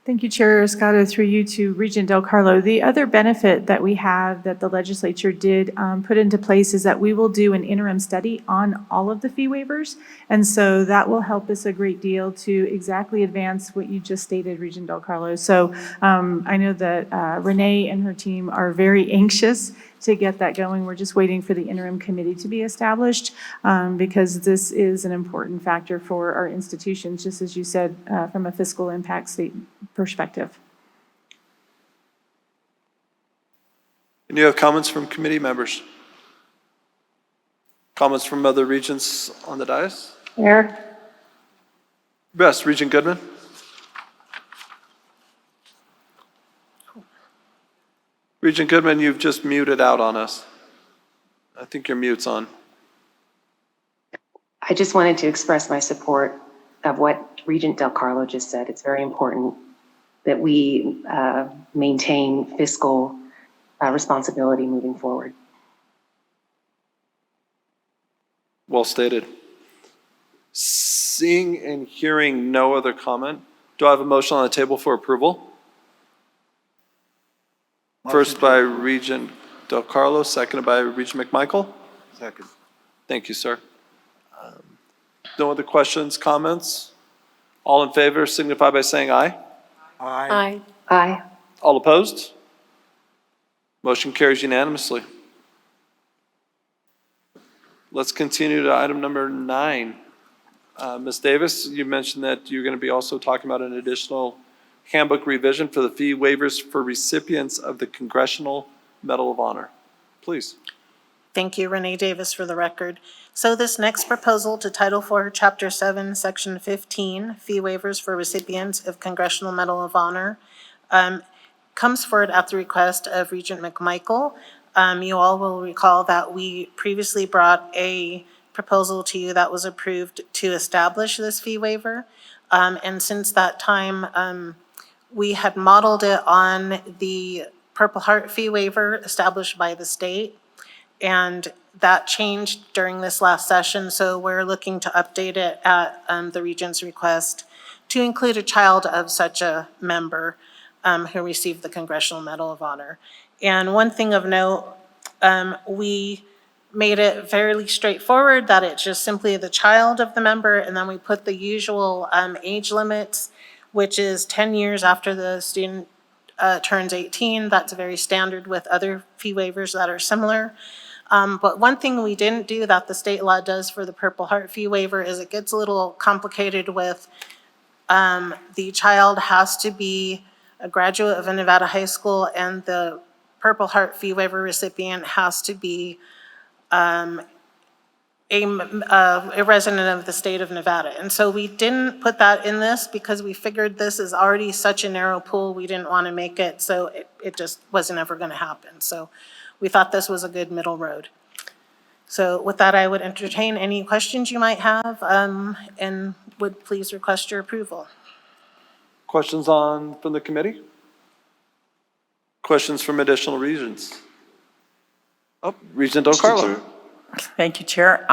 Thank you, Chair Escada, through you to Regent Del Carlo. The other benefit that we have that the legislature did put into place is that we will do an interim study on all of the fee waivers. And so that will help us a great deal to exactly advance what you just stated, Regent Del Carlo. So I know that Renee and her team are very anxious to get that going. We're just waiting for the interim committee to be established because this is an important factor for our institutions, just as you said, from a fiscal impact statement perspective. Any other comments from committee members? Comments from other regents on the dais? Mayor? Yes, Regent Goodman. Regent Goodman, you've just muted out on us. I think your mute's on. I just wanted to express my support of what Regent Del Carlo just said. It's very important that we maintain fiscal responsibility moving forward. Well stated. Seeing and hearing no other comment, do I have a motion on the table for approval? First by Regent Del Carlo, seconded by Regent McMichael. Second. Thank you, sir. No other questions, comments? All in favor signify by saying aye. Aye. Aye. All opposed? Motion carries unanimously. Let's continue to item number 9. Ms. Davis, you mentioned that you're going to be also talking about an additional handbook revision for the fee waivers for recipients of the Congressional Medal of Honor. Please. Thank you, Renee Davis, for the record. So this next proposal to Title IV, Chapter 7, Section 15, fee waivers for recipients of Congressional Medal of Honor, comes forward at the request of Regent McMichael. You all will recall that we previously brought a proposal to you that was approved to establish this fee waiver. And since that time, we had modeled it on the Purple Heart fee waiver established by the state. And that changed during this last session, so we're looking to update it at the Regent's request to include a child of such a member who received the Congressional Medal of Honor. And one thing of note, we made it fairly straightforward that it's just simply the child of the member, and then we put the usual age limits, which is 10 years after the student turns 18. That's very standard with other fee waivers that are similar. But one thing we didn't do that the state law does for the Purple Heart fee waiver is it gets a little complicated with the child has to be a graduate of a Nevada high school, and the Purple Heart fee waiver recipient has to be a resident of the state of Nevada. And so we didn't put that in this because we figured this is already such a narrow pool, we didn't want to make it, so it just wasn't ever going to happen. So we thought this was a good middle road. So with that, I would entertain any questions you might have and would please request your approval. Questions from the committee? Questions from additional regions? Oh, Regent Del Carlo. Thank you, Chair.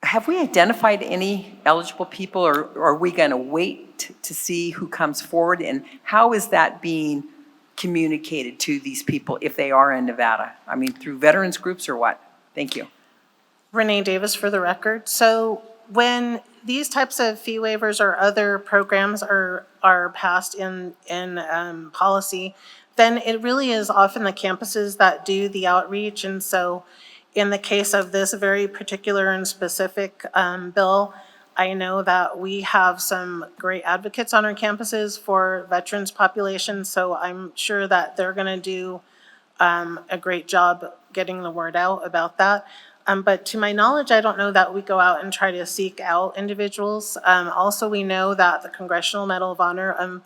Have we identified any eligible people, or are we going to wait to see who comes forward? And how is that being communicated to these people if they are in Nevada? I mean, through veterans groups or what? Thank you. Renee Davis for the record. So when these types of fee waivers or other programs are passed in policy, then it really is often the campuses that do the outreach. And so in the case of this very particular and specific bill, I know that we have some great advocates on our campuses for veterans populations, so I'm sure that they're going to do a great job getting the word out about that. But to my knowledge, I don't know that we go out and try to seek out individuals. Also, we know that the Congressional Medal of Honor,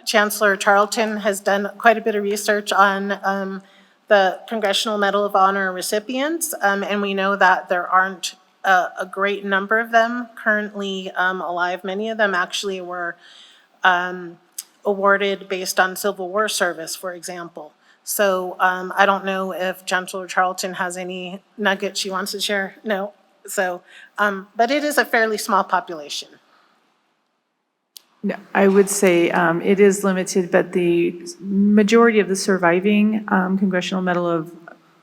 Chancellor Charlton has done quite a bit of research on the Congressional Medal of Honor recipients, and we know that there aren't a great number of them currently alive. Many of them actually were awarded based on Civil War service, for example. So I don't know if Chancellor Charlton has any nuggets she wants to share. No. So, but it is a fairly small population. No, I would say it is limited, but the majority of the surviving Congressional Medal of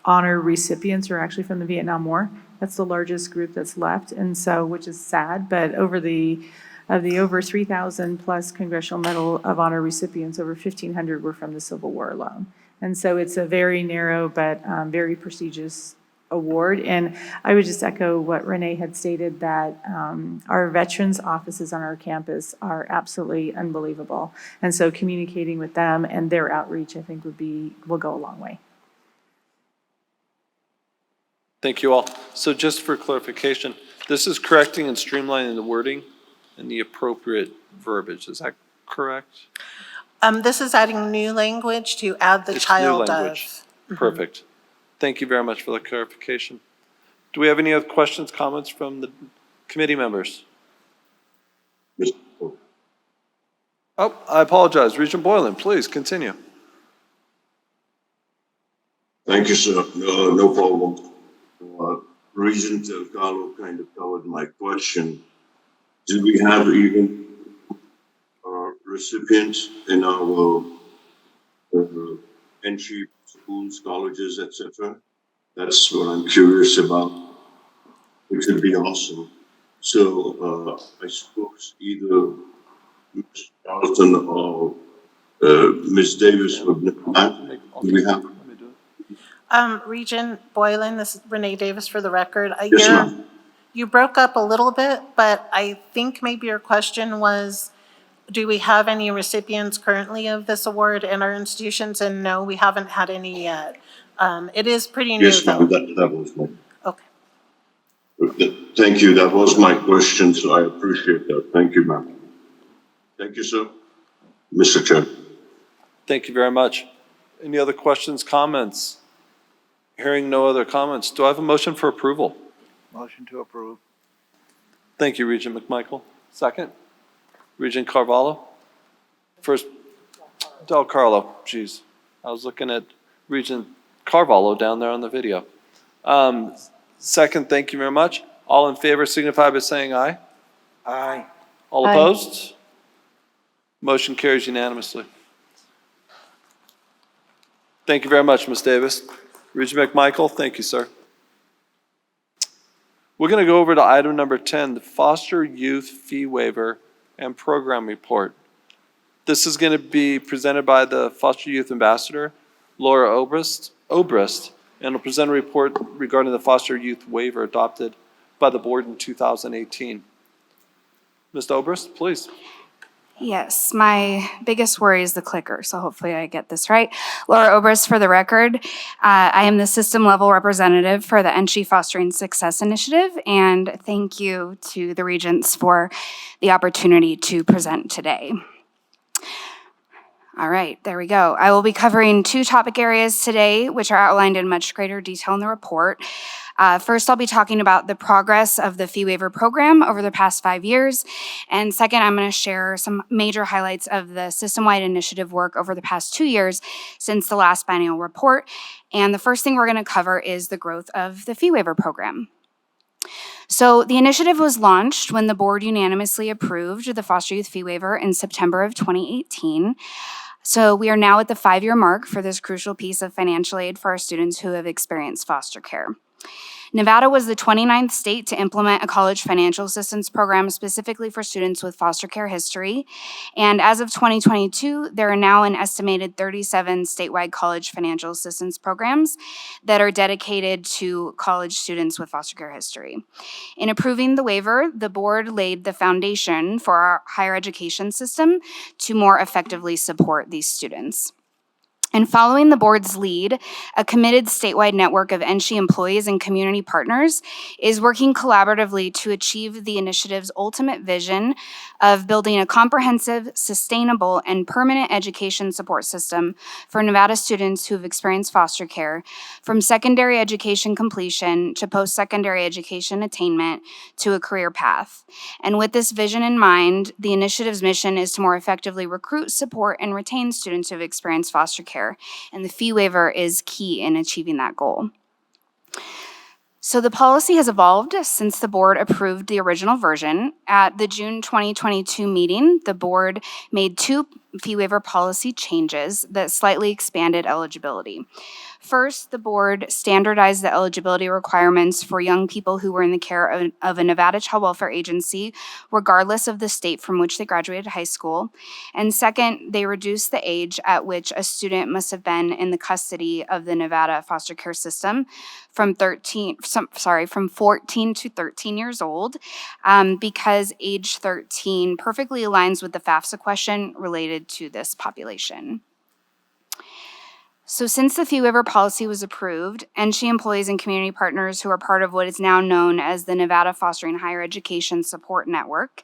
Honor recipients are actually from the Vietnam War. That's the largest group that's left, and so, which is sad, but over 3,000 plus Congressional Medal of Honor recipients, over 1,500 were from the Civil War alone. And so it's a very narrow but very prestigious award. And I would just echo what Renee had stated, that our veterans offices on our campus are absolutely unbelievable. And so communicating with them and their outreach, I think will go a long way. Thank you all. So just for clarification, this is correcting and streamlining the wording and the appropriate verbiage. Is that correct? This is adding new language to add the It's child new language. of. Perfect. Thank you very much for the clarification. Do we have any other questions, comments from the committee members? Oh, I apologize. Regent Boylan, please continue. Thank you, sir. No problem. Regent Del Carlo kind of covered my question. Do we have even recipients in our NSHE schools, colleges, etc.? That's what I'm curious about, which would be awesome. So I suppose either Ms. Charlton or Ms. Davis would know that. Do we have? Regent Boylan, this is Renee Davis for the record. Yes, ma'am. You broke up a little bit, but I think maybe your question was, do we have any recipients currently of this award in our institutions? And no, we haven't had any yet. It is pretty new, Yes, ma'am. though. That was my. Okay. Thank you. That was my question, so I appreciate that. Thank you, ma'am. Thank you, sir. Mr. Chair. Thank you very much. Any other questions, comments? Hearing no other comments, do I have a motion for approval? Motion to approve. Thank you, Regent McMichael. Second? Regent Carvalho? First, Del Carlo, geez. I was looking at Regent Carvalho down there on the video. Second, thank you very much. All in favor signify by saying aye. Aye. All opposed? Motion carries unanimously. Thank you very much, Ms. Davis. Regent McMichael, thank you, sir. We're going to go over to item number 10, the Foster Youth Fee Waiver and Program Report. This is going to be presented by the Foster Youth Ambassador, Laura Obrist, and will present a report regarding the Foster Youth Waiver adopted by the board in 2018. Ms. Obrist, please. Yes, my biggest worry is the clicker, so hopefully I get this right. Laura Obrist for the record. I am the system level representative for the NSHE Fostering Success Initiative, and thank you to the Regents for the opportunity to present today. All right, there we go. I will be covering two topic areas today, which are outlined in much greater detail in the report. First, I'll be talking about the progress of the fee waiver program over the past 5 years. And second, I'm going to share some major highlights of the system-wide initiative work over the past 2 years since the last biennial report. And the first thing we're going to cover is the growth of the fee waiver program. So the initiative was launched when the board unanimously approved the foster youth fee waiver in September of 2018. So we are now at the 5-year mark for this crucial piece of financial aid for our students who have experienced foster care. Nevada was the 29th state to implement a college financial assistance program specifically for students with foster care history. And as of 2022, there are now an estimated 37 statewide college financial assistance programs that are dedicated to college students with foster care history. In approving the waiver, the board laid the foundation for our higher education system to more effectively support these students. And following the board's lead, a committed statewide network of NSHE employees and community partners is working collaboratively to achieve the initiative's ultimate vision of building a comprehensive, sustainable, and permanent education support system for Nevada students who have experienced foster care, from secondary education completion to post-secondary education attainment to a career path. And with this vision in mind, the initiative's mission is to more effectively recruit, support, and retain students who have experienced foster care. And the fee waiver is key in achieving that goal. So the policy has evolved since the board approved the original version. At the June 2022 meeting, the board made 2 fee waiver policy changes that slightly expanded eligibility. First, the board standardized the eligibility requirements for young people who were in the care of a Nevada Child Welfare Agency, regardless of the state from which they graduated high school. And second, they reduced the age at which a student must have been in the custody of the Nevada foster care system from 14 to 13 years old, because age 13 perfectly aligns with the FAFSA question related to this population. So since the fee waiver policy was approved, NSHE employees and community partners who are part of what is now known as the Nevada Fostering Higher Education Support Network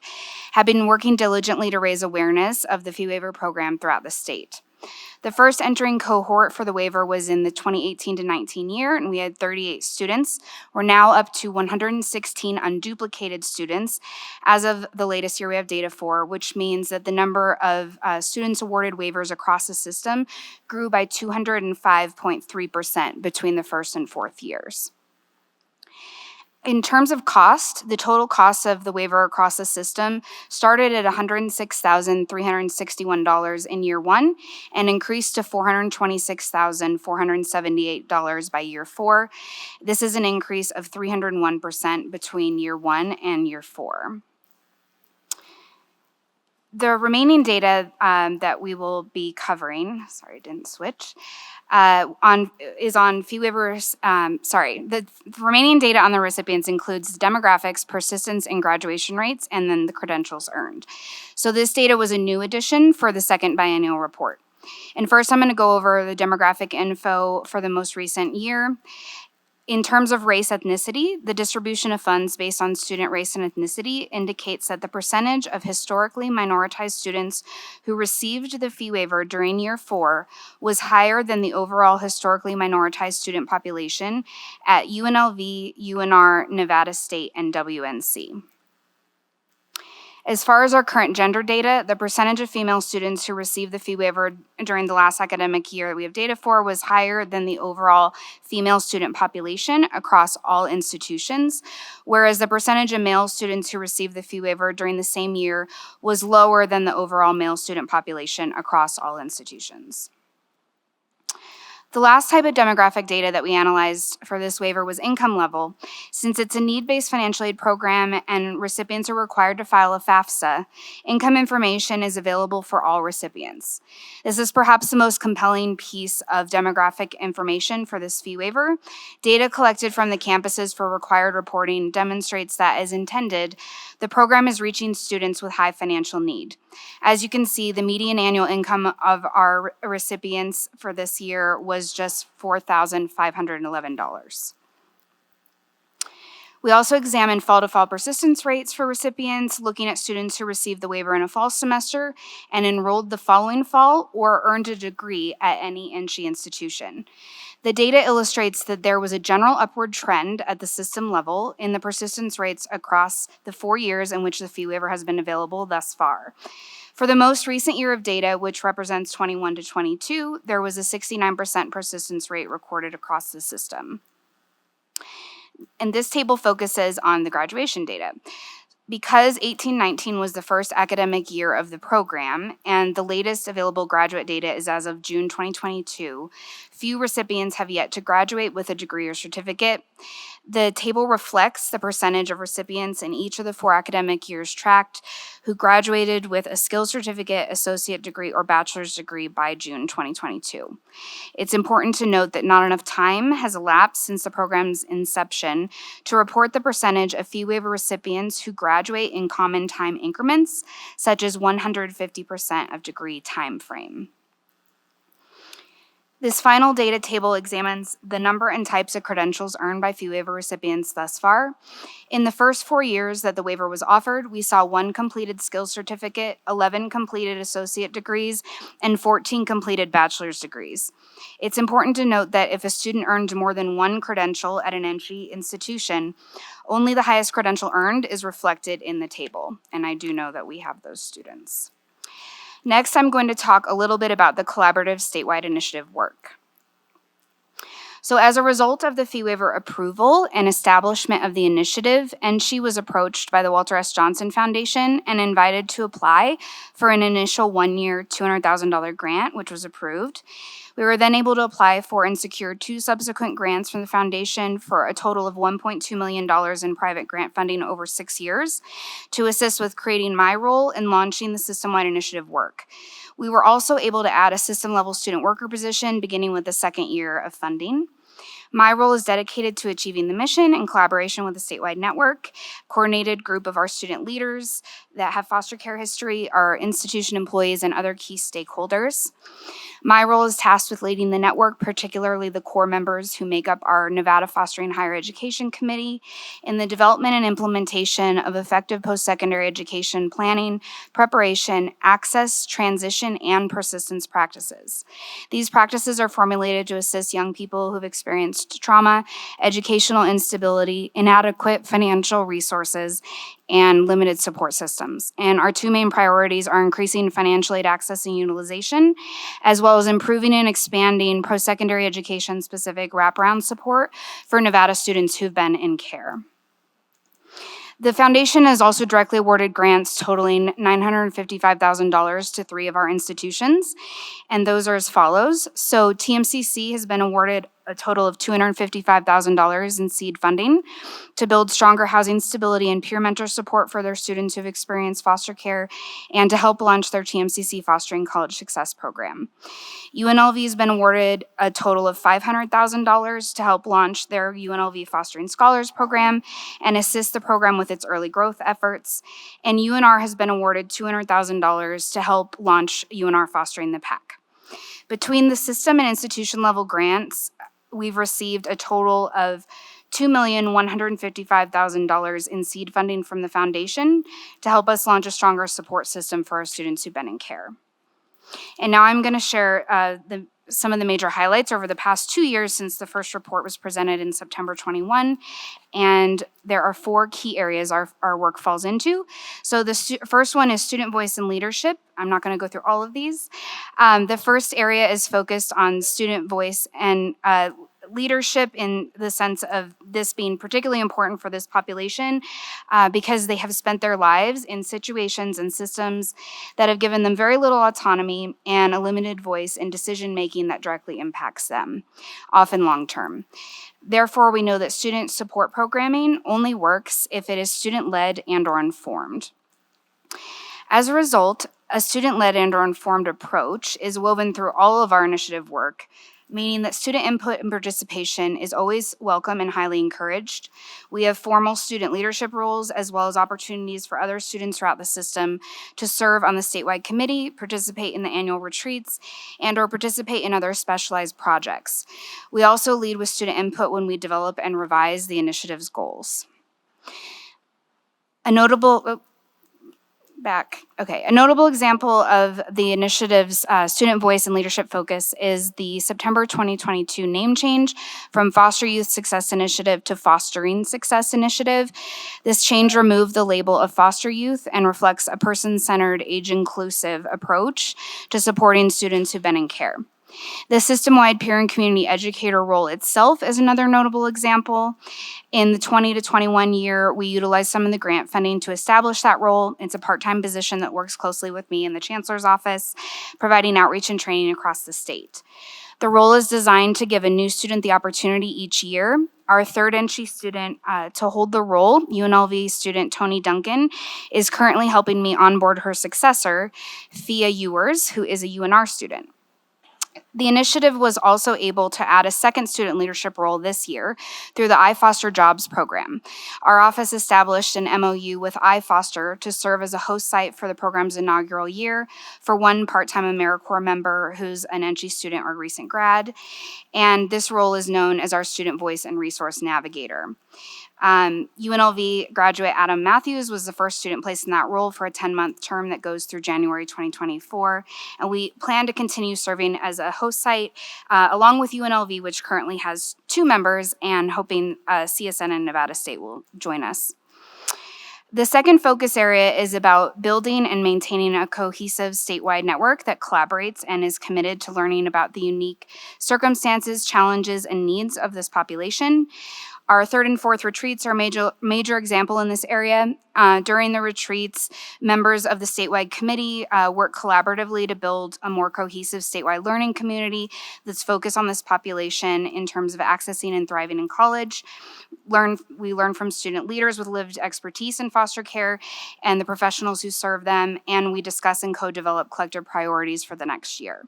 have been working diligently to raise awareness of the fee waiver program throughout the state. The first entering cohort for the waiver was in the 2018 to 19 year, and we had 38 students. We're now up to 116 unduplicated students. As of the latest year we have data for, which means that the number of students awarded waivers across the system grew by 205.3% between the first and fourth years. In terms of cost, the total cost of the waiver across the system started at $106,361 in year one and increased to $426,478 by year four. This is an increase of 301% between year one and year four. The remaining data that we will be covering, sorry, didn't switch, is on fee waivers. The remaining data on the recipients includes demographics, persistence, and graduation rates, and then the credentials earned. So this data was a new addition for the second biennial report. And first, I'm going to go over the demographic info for the most recent year. In terms of race ethnicity, the distribution of funds based on student race and ethnicity indicates that the percentage of historically minoritized students who received the fee waiver during year four was higher than the overall historically minoritized student population at UNLV, UNR, Nevada State, and WNC. As far as our current gender data, the percentage of female students who received the fee waiver during the last academic year that we have data for was higher than the overall female student population across all institutions, whereas the percentage of male students who received the fee waiver during the same year was lower than the overall male student population across all institutions. The last type of demographic data that we analyzed for this waiver was income level. Since it's a need-based financial aid program and recipients are required to file a FAFSA, income information is available for all recipients. This is perhaps the most compelling piece of demographic information for this fee waiver. Data collected from the campuses for required reporting demonstrates that, as intended, the program is reaching students with high financial need. As you can see, the median annual income of our recipients for this year was just $4,511. We also examined fall-to-fall persistence rates for recipients, looking at students who received the waiver in a fall semester and enrolled the following fall or earned a degree at any NSHE institution. The data illustrates that there was a general upward trend at the system level in the persistence rates across the 4 years in which the fee waiver has been available thus far. For the most recent year of data, which represents 21 to 22, there was a 69% persistence rate recorded across the system. And this table focuses on the graduation data. Because 18-19 was the first academic year of the program, and the latest available graduate data is as of June 2022, few recipients have yet to graduate with a degree or certificate. The table reflects the percentage of recipients in each of the 4 academic years tracked who graduated with a skills certificate, associate degree, or bachelor's degree by June 2022. It's important to note that not enough time has elapsed since the program's inception to report the percentage of fee waiver recipients who graduate in common time increments, such as 150% of degree time frame. This final data table examines the number and types of credentials earned by fee waiver recipients thus far. In the first 4 years that the waiver was offered, we saw 1 completed skills certificate, 11 completed associate degrees, and 14 completed bachelor's degrees. It's important to note that if a student earned more than 1 credential at an NSHE institution, only the highest credential earned is reflected in the table, and I do know that we have those students. Next, I'm going to talk a little bit about the collaborative statewide initiative work. So as a result of the fee waiver approval and establishment of the initiative, NSHE was approached by the Walter S. Johnson Foundation and invited to apply for an initial 1-year $200,000 grant, which was approved. We were then able to apply for and secure 2 subsequent grants from the foundation for a total of $1.2 million in private grant funding over 6 years to assist with creating my role in launching the system-wide initiative work. We were also able to add a system-level student worker position beginning with the 2nd year of funding. My role is dedicated to achieving the mission in collaboration with a statewide network, coordinated group of our student leaders that have foster care history, our institution employees, and other key stakeholders. My role is tasked with leading the network, particularly the core members who make up our Nevada Fostering Higher Education Committee, in the development and implementation of effective post-secondary education planning, preparation, access, transition, and persistence practices. These practices are formulated to assist young people who've experienced trauma, educational instability, inadequate financial resources, and limited support systems. And our 2 main priorities are increasing financial aid access and utilization, as well as improving and expanding post-secondary education-specific wraparound support for Nevada students who've been in care. The foundation has also directly awarded grants totaling $955,000 to 3 of our institutions, and those are as follows. So TMCC has been awarded a total of $255,000 in seed funding to build stronger housing stability and peer mentor support for their students who've experienced foster care and to help launch their TMCC Fostering College Success program. UNLV has been awarded a total of $500,000 to help launch their UNLV Fostering Scholars program and assist the program with its early growth efforts. And UNR has been awarded $200,000 to help launch UNR Fostering the PAC. Between the system and institution level grants, we've received a total of $2,155,000 in seed funding from the foundation to help us launch a stronger support system for our students who've been in care. And now I'm going to share some of the major highlights over the past 2 years since the first report was presented in September 21. And there are 4 key areas our work falls into. So the first one is student voice and leadership. I'm not going to go through all of these. The first area is focused on student voice and leadership in the sense of this being particularly important for this population because they have spent their lives in situations and systems that have given them very little autonomy and a limited voice in decision-making that directly impacts them, often long-term. Therefore, we know that student support programming only works if it is student-led and/or informed. As a result, a student-led and/or informed approach is woven through all of our initiative work, meaning that student input and participation is always welcome and highly encouraged. We have formal student leadership roles as well as opportunities for other students throughout the system to serve on the statewide committee, participate in the annual retreats, and/or participate in other specialized projects. We also lead with student input when we develop and revise the initiative's goals. A notable example of the initiative's student voice and leadership focus is the September 2022 name change from Foster Youth Success Initiative to Fostering Success Initiative. This change removed the label of foster youth and reflects a person-centered, age-inclusive approach to supporting students who've been in care. The system-wide peer and community educator role itself is another notable example. In the 20 to 21 year, we utilized some of the grant funding to establish that role. It's a part-time position that works closely with me in the chancellor's office, providing outreach and training across the state. The role is designed to give a new student the opportunity each year. Our third NSHE student to hold the role, UNLV student Tony Duncan, is currently helping me onboard her successor, Thea Ewers, who is a UNR student. The initiative was also able to add a second student leadership role this year through the iFoster Jobs program. Our office established an MOU with iFoster to serve as a host site for the program's inaugural year for one part-time AmeriCorps member who's an NSHE student or recent grad, and this role is known as our Student Voice and Resource Navigator. UNLV graduate Adam Matthews was the first student placed in that role for a 10-month term that goes through January 2024. And we plan to continue serving as a host site along with UNLV, which currently has 2 members, and hoping CSN and Nevada State will join us. The second focus area is about building and maintaining a cohesive statewide network that collaborates and is committed to learning about the unique circumstances, challenges, and needs of this population. Our third and fourth retreats are a major example in this area. During the retreats, members of the statewide committee work collaboratively to build a more cohesive statewide learning community that's focused on this population in terms of accessing and thriving in college. We learn from student leaders with lived expertise in foster care and the professionals who serve them, and we discuss and co-develop collective priorities for the next year.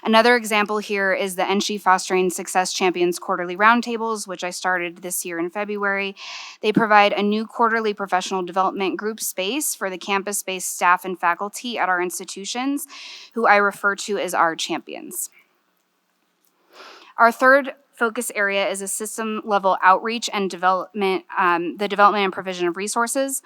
Another example here is the NSHE Fostering Success Champions Quarterly Roundtables, which I started this year in February. They provide a new quarterly professional development group space for the campus-based staff and faculty at our institutions, who I refer to as our champions. Our third focus area is a system-level outreach and development, the development and provision of resources.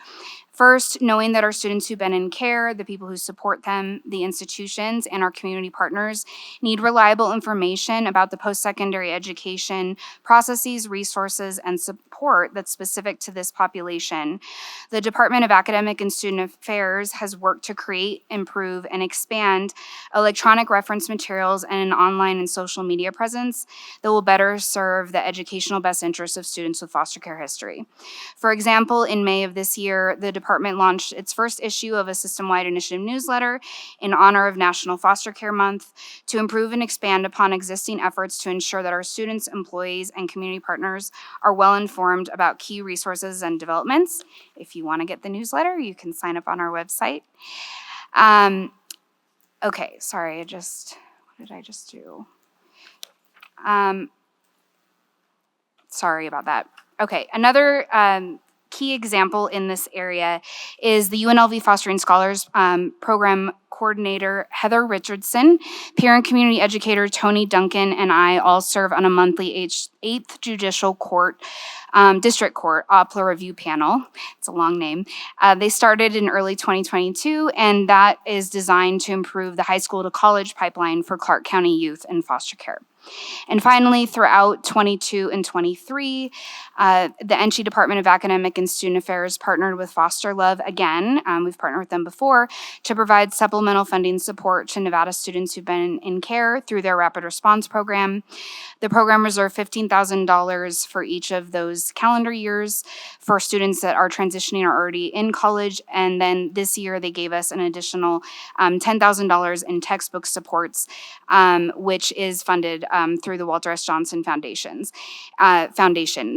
First, knowing that our students who've been in care, the people who support them, the institutions, and our community partners need reliable information about the post-secondary education processes, resources, and support that's specific to this population. The Department of Academic and Student Affairs has worked to create, improve, and expand electronic reference materials and an online and social media presence that will better better serve the educational best interests of students with foster care history. For example, in May of this year, the department launched its first issue of a system-wide initiative newsletter in honor of National Foster Care Month to improve and expand upon existing efforts to ensure that our students, employees, and community partners are well informed about key resources and developments. If you want to get the newsletter, you can sign up on our website. Okay, sorry, what did I just do? Sorry about that. Okay, another key example in this area is the UNLV Fostering Scholars Program Coordinator Heather Richardson, peer and community educator Tony Duncan, and I all serve on a monthly 8th Judicial Court, District Court, OPLA Review Panel. It's a long name. They started in early 2022, and that is designed to improve the high school to college pipeline for Clark County youth in foster care. And finally, throughout 22 and 23, the NSHE Department of Academic and Student Affairs partnered with Foster Love again. We've partnered with them before to provide supplemental funding support to Nevada students who've been in care through their rapid response program. The program reserved $15,000 for each of those calendar years for students that are transitioning or already in college. And then this year they gave us an additional $10,000 in textbook supports, which is funded through the Walter S. Johnson Foundation.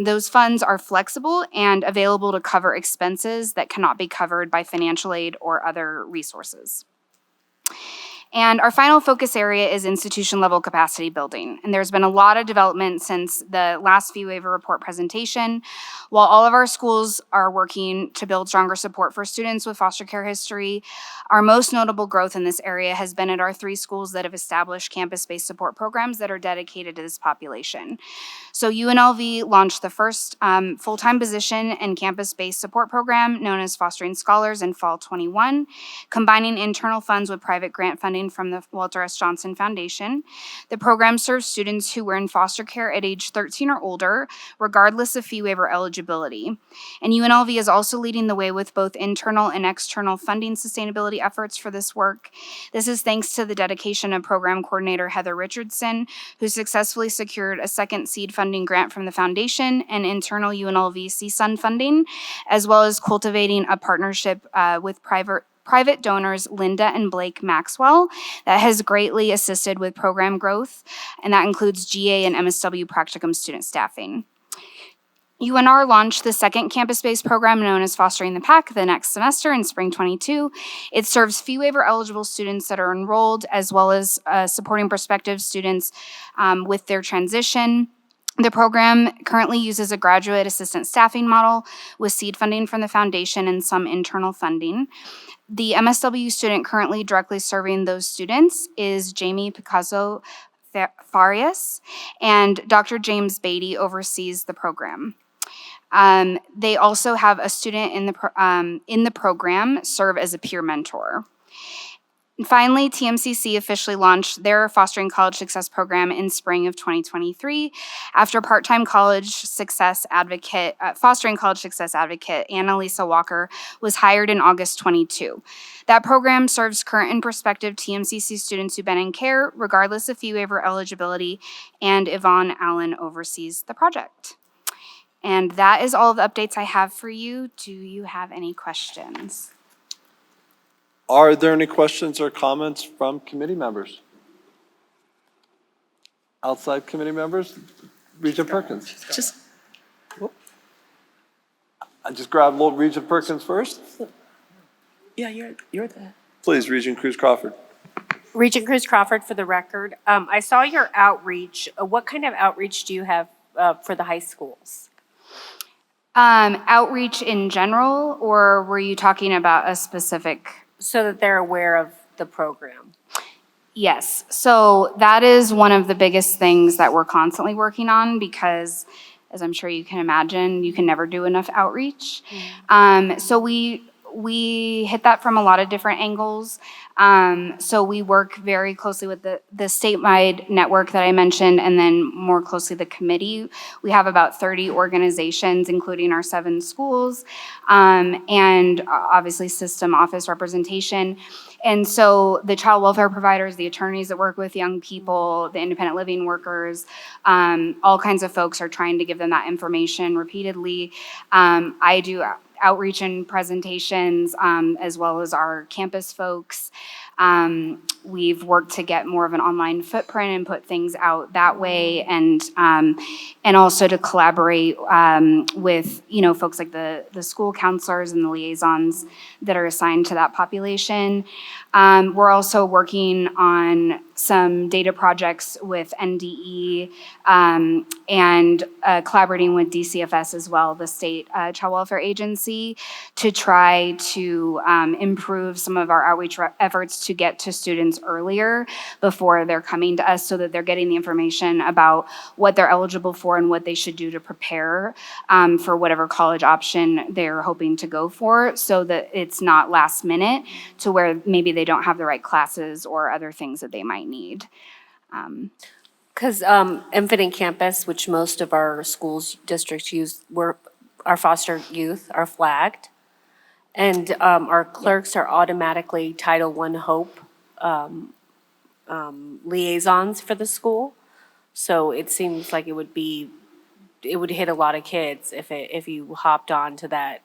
Those funds are flexible and available to cover expenses that cannot be covered by financial aid or other resources. And our final focus area is institution level capacity building. And there's been a lot of development since the last fee waiver report presentation. While all of our schools are working to build stronger support for students with foster care history, our most notable growth in this area has been at our 3 schools that have established campus-based support programs that are dedicated to this population. So UNLV launched the first full-time position and campus-based support program known as Fostering Scholars in fall 21, combining internal funds with private grant funding from the Walter S. Johnson Foundation. The program serves students who were in foster care at age 13 or older, regardless of fee waiver eligibility. And UNLV is also leading the way with both internal and external funding sustainability efforts for this work. This is thanks to the dedication of program coordinator Heather Richardson, who successfully secured a second seed funding grant from the foundation and internal UNLV CSUN funding, as well as cultivating a partnership with private donors Linda and Blake Maxwell that has greatly assisted with program growth, and that includes GA and MSW practicum student staffing. UNR launched the second campus-based program known as Fostering the Pack the next semester in spring 22. It serves fee waiver eligible students that are enrolled, as well as supporting prospective students with their transition. The program currently uses a graduate assistant staffing model with seed funding from the foundation and some internal funding. The MSW student currently directly serving those students is Jamie Picasso Farias, and Dr. James Beatty oversees the program. They also have a student in the program serve as a peer mentor. And finally, TMCC officially launched their Fostering College Success program in spring of 2023 after part-time college success advocate, Fostering College Success advocate Annalisa Walker was hired in August 22. That program serves current and prospective TMCC students who've been in care, regardless of fee waiver eligibility, and Yvonne Allen oversees the project. And that is all of the updates I have for you. Do you have any questions? Are there any questions or comments from committee members? Outside committee members? Regent Perkins. I just grabbed little Regent Perkins first. Yeah, you're the. Please, Regent Cruz Crawford. Regent Cruz Crawford for the record. I saw your outreach. What kind of outreach do you have for the high schools? Outreach in general, or were you talking about a specific? So that they're aware of the program. Yes, so that is one of the biggest things that we're constantly working on because, as I'm sure you can imagine, you can never do enough outreach. So we we hit that from a lot of different angles. So we work very closely with the statewide network that I mentioned, and then more closely the committee. We have about 30 organizations, including our 7 schools, and obviously system office representation. And so the child welfare providers, the attorneys that work with young people, the independent living workers, all kinds of folks are trying to give them that information repeatedly. I do outreach and presentations, as well as our campus folks. We've worked to get more of an online footprint and put things out that way, and also to collaborate with folks like the school counselors and the liaisons that are assigned to that population. We're also working on some data projects with NDE and collaborating with DCFS as well, the state child welfare agency, to try to improve some of our outreach efforts to get to students earlier before they're coming to us, so that they're getting the information about what they're eligible for and what they should do to prepare for whatever college option they're hoping to go for, so that it's not last minute to where maybe they don't have the right classes or other things that they might need. Because Infinite Campus, which most of our schools districts use, our foster youth are flagged, and our clerks are automatically Title I Hope liaisons for the school. So it seems like it would hit a lot of kids if you hopped on to that,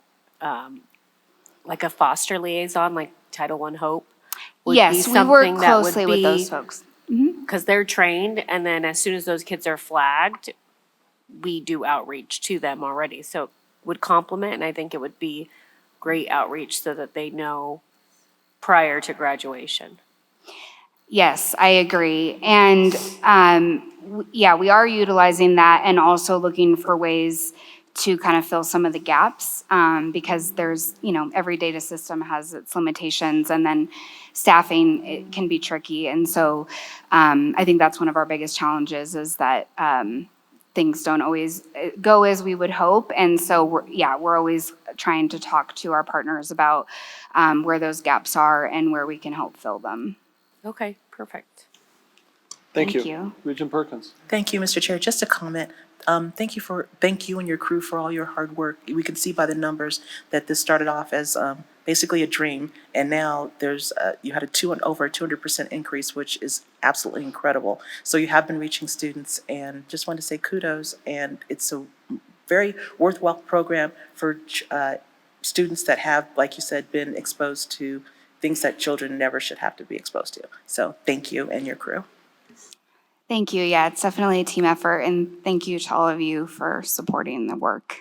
like a foster liaison, like Title I Hope. Yes, we work closely with those folks. Because they're trained, and then as soon as those kids are flagged, we do outreach to them already. So it would complement, and I think it would be great outreach so that they know prior to graduation. Yes, I agree. And we are utilizing that and also looking for ways to kind of fill some of the gaps, because there's, every data system has its limitations, and then staffing, it can be tricky. And so I think that's one of our biggest challenges, is that things don't always go as we would hope. And so we're always trying to talk to our partners about where those gaps are and where we can help fill them. Okay, perfect. Thank you. Regent Perkins. Thank you, Mr. Chair. Just a comment. Thank you and your crew for all your hard work. We can see by the numbers that this started off as basically a dream, and now there's you had over a 200% increase, which is absolutely incredible. So you have been reaching students, and just want to say kudos. And it's a very worthwhile program for students that have, like you said, been exposed to things that children never should have to be exposed to. So thank you and your crew. Thank you. Yeah, it's definitely a team effort, and thank you to all of you for supporting the work.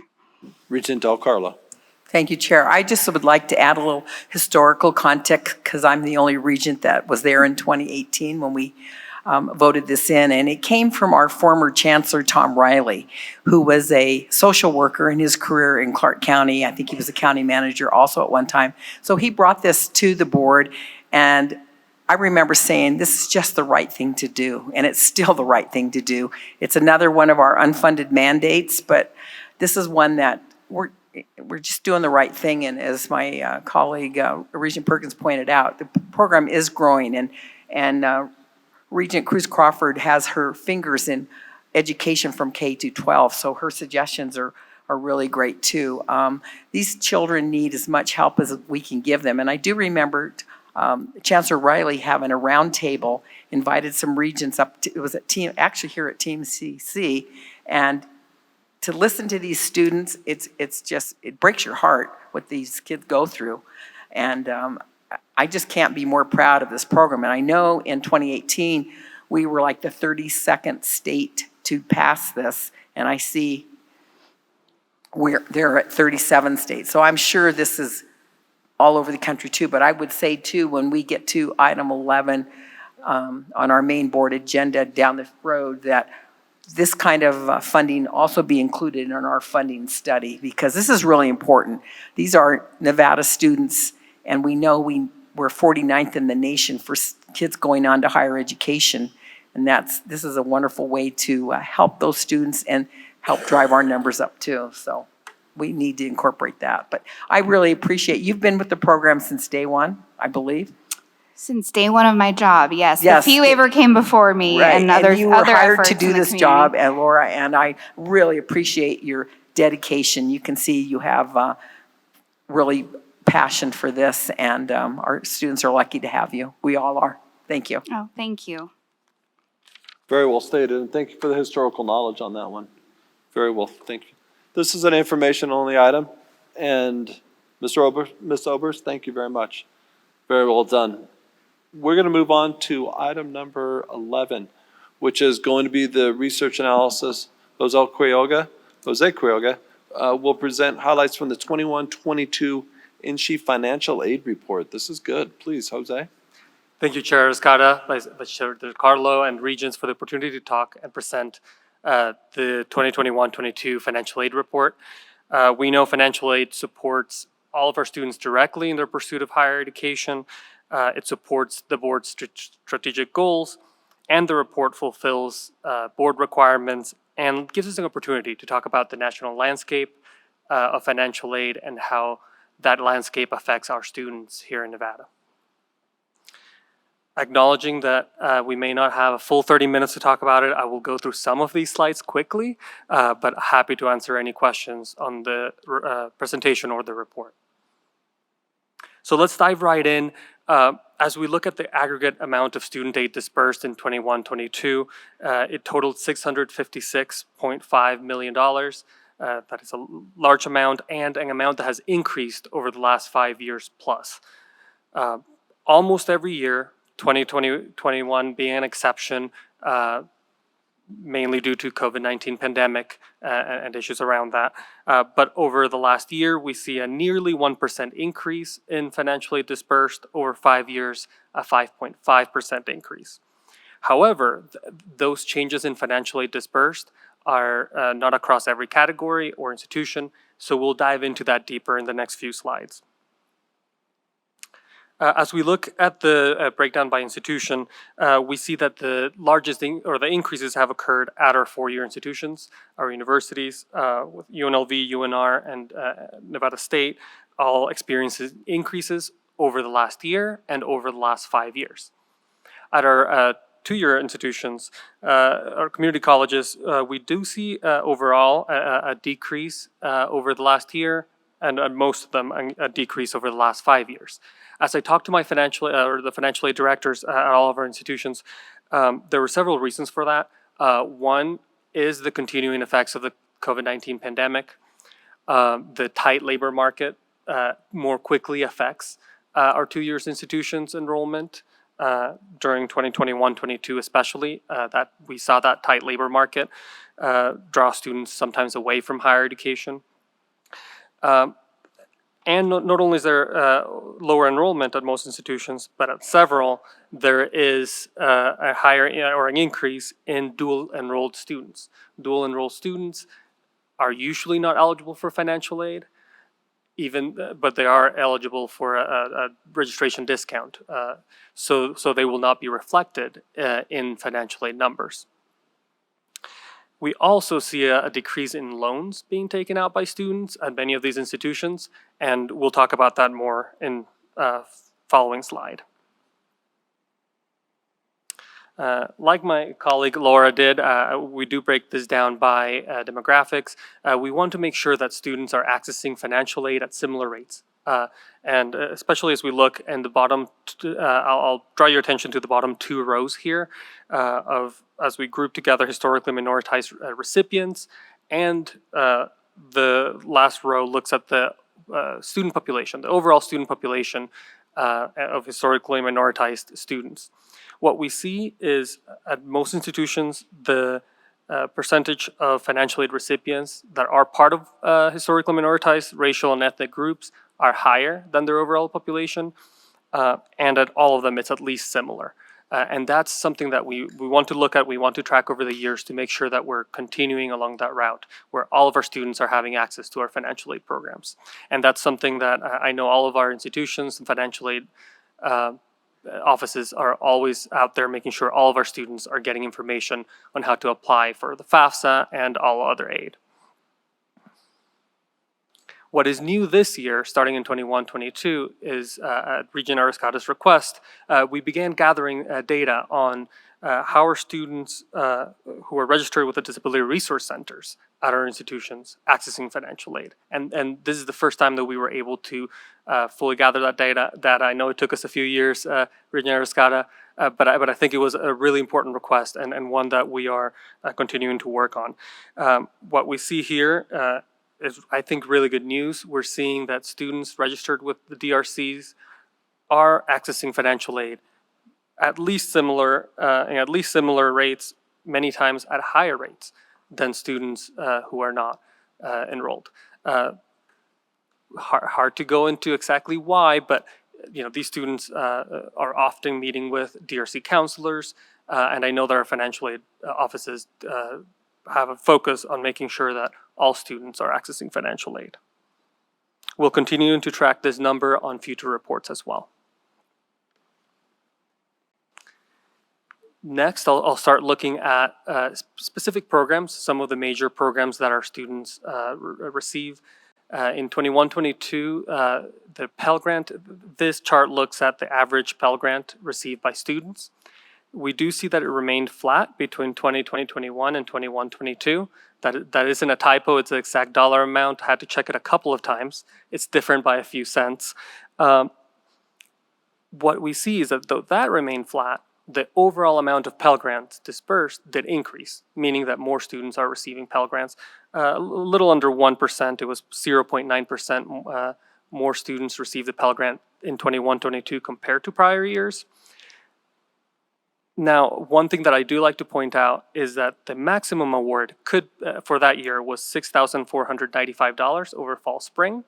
Regent Del Carlo. Thank you, Chair. I just would like to add a little historical context, because I'm the only regent that was there in 2018 when we voted this in, and it came from our former Chancellor, Tom Riley, who was a social worker in his career in Clark County. I think he was a county manager also at one time. So he brought this to the board, and I remember saying, this is just the right thing to do, and it's still the right thing to do. It's another one of our unfunded mandates, but this is one that we're just doing the right thing. And as my colleague, Regent Perkins pointed out, the program is growing, and Regent Cruz Crawford has her fingers in education from K to 12, so her suggestions are really great too. These children need as much help as we can give them, and I do remember Chancellor Riley having a round table, invited some regents up to, it was at here at Team CC, and to listen to these students, it breaks your heart what these kids go through. And I just can't be more proud of this program. And I know in 2018, we were like the 32nd state to pass this, and I see they're at 37 states. So I'm sure this is all over the country too, but I would say too, when we get to item 11 on our main board agenda down the road, that this kind of funding also be included in our funding study, because this is really important. These are Nevada students, and we know we're 49th in the nation for kids going on to higher education, and this is a wonderful way to help those students and help drive our numbers up too. So we need to incorporate that. But I really appreciate, you've been with the program since day one, I believe. Since day one of my job, yes. Yes. The fee waiver came before me Right, and others, you were other hired efforts to do in the this community. job, and Laura, and I really appreciate your dedication. You can see you have really passion for this, and our students are lucky to have you. We all are. Thank you. Oh, thank you. Very well stated, and thank you for the historical knowledge on that one. Very well, thank you. This is an information-only item, and Ms. Obers, thank you very much. Very well done. We're going to move on to item number 11, which is going to be the research analysis. Jose Quiroga will present highlights from the 21-22 NSHE financial aid report. This is good. Please, Jose. Thank you, Chair Escada, Vice Chair DelCarlo, and Regents for the opportunity to talk and present the 2021-22 financial aid report. We know financial aid supports all of our students directly in their pursuit of higher education. It supports the board's strategic goals, and the report fulfills board requirements and gives us an opportunity to talk about the national landscape of financial aid and how that landscape affects our students here in Nevada. Acknowledging that we may not have a full 30 minutes to talk about it, I will go through some of these slides quickly, but happy to answer any questions on the presentation or the report. So let's dive right in. As we look at the aggregate amount of student aid dispersed in 21-22, it totaled $656.5 million. That is a large amount, and an amount that has increased over the last 5 years plus. Almost every year, 2020-21 being an exception, mainly due to COVID-19 pandemic and issues around that. But over the last year, we see a nearly 1% increase in financial aid dispersed. Over 5 years, a 5.5% increase. However, those changes in financial aid dispersed are not across every category or institution, so we'll dive into that deeper in the next few slides. As we look at the breakdown by institution, we see that the largest the increases have occurred at our four-year institutions, our universities, with UNLV, UNR, and Nevada State, all experiences increases over the last year and over the last 5 years. At our two-year institutions, our community colleges, we do see overall a decrease over the last year, and most of them a decrease over the last 5 years. As I talked to my the financial aid directors at all of our institutions, there were several reasons for that. One is the continuing effects of the COVID-19 pandemic. The tight labor market more quickly affects our two-year institutions' enrollment during 2021-22 especially. That we saw that tight labor market draw students sometimes away from higher education. And not only is there lower enrollment at most institutions, but at several, there is a higher or an increase in dual enrolled students. Dual enrolled students are usually not eligible for financial aid, but they are eligible for a registration discount. So they will not be reflected in financial aid numbers. We also see a decrease in loans being taken out by students at many of these institutions, and we'll talk about that more in following slide. Like my colleague Laura did, we do break this down by demographics. We want to make sure that students are accessing financial aid at similar rates. And especially as we look in the bottom, I'll draw your attention to the bottom two rows here as we group together historically minoritized recipients, and the last row looks at the student population, the overall student population of historically minoritized students. What we see is at most institutions, the percentage of financial aid recipients that are part of historically minoritized racial and ethnic groups are higher than their overall population, and at all of them it's at least similar. And that's something that we want to look at, we want to track over the years to make sure that we're continuing along that route where all of our students are having access to our financial aid programs. And that's something that I know all of our institutions and financial aid offices are always out there making sure all of our students are getting information on how to apply for the FAFSA and all other aid. What is new this year, starting in 21-22, is at Regent Arascata's request, we began gathering data on how are students who are registered with the Disability Resource Centers at our institutions accessing financial aid. And this is the first time that we were able to fully gather that data. I know it took us a few years, Regent Arascata, but I think it was a really important request and one that we are continuing to work on. What we see here is, I think, really good news. We're seeing that students registered with the DRCs are accessing financial aid at least similar rates, many times at higher rates than students who are not enrolled. Hard to go into exactly why, but these students are often meeting with DRC counselors, and I know that our financial aid offices have a focus on making sure that all students are accessing financial aid. We'll continue to track this number on future reports as well. Next, I'll start looking at specific programs, some of the major programs that our students receive. In 21-22, the Pell Grant, this chart looks at the average Pell Grant received by students. We do see that it remained flat between 2020-21 and 21-22. That isn't a typo, it's the exact dollar amount. I had to check it a couple of times. It's different by a few cents. What we see is that though that remained flat, the overall amount of Pell Grants dispersed did increase, meaning that more students are receiving Pell Grants. A little under 1%, it was 0.9% more students received the Pell Grant in 21-22 compared to prior years. Now, one thing that I do like to point out is that the maximum award for that year was $6,495 over fall spring.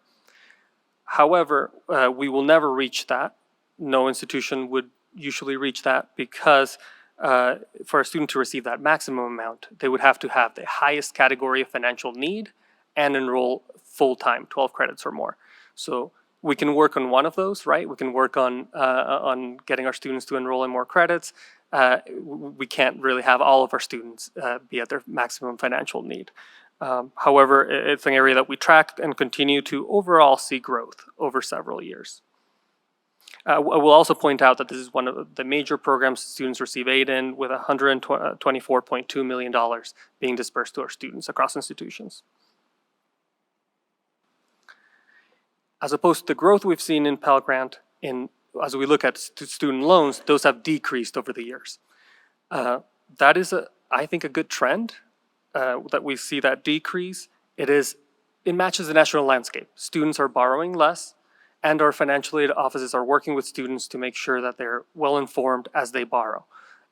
However, we will never reach that. No institution would usually reach that because for a student to receive that maximum amount, they would have to have the highest category of financial need and enroll full-time, 12 credits or more. So we can work on one of those, right? We can work on getting our students to enroll in more credits. We can't really have all of our students be at their maximum financial need. However, it's an area that we track and continue to overall see growth over several years. I will also point out that this is one of the major programs students receive aid in, with $124.2 million being dispersed to our students across institutions. As opposed to the growth we've seen in Pell Grant, as we look at student loans, those have decreased over the years. That is, I think, a good trend that we see that decrease. It matches the national landscape. Students are borrowing less, and our financial aid offices are working with students to make sure that they're well informed as they borrow.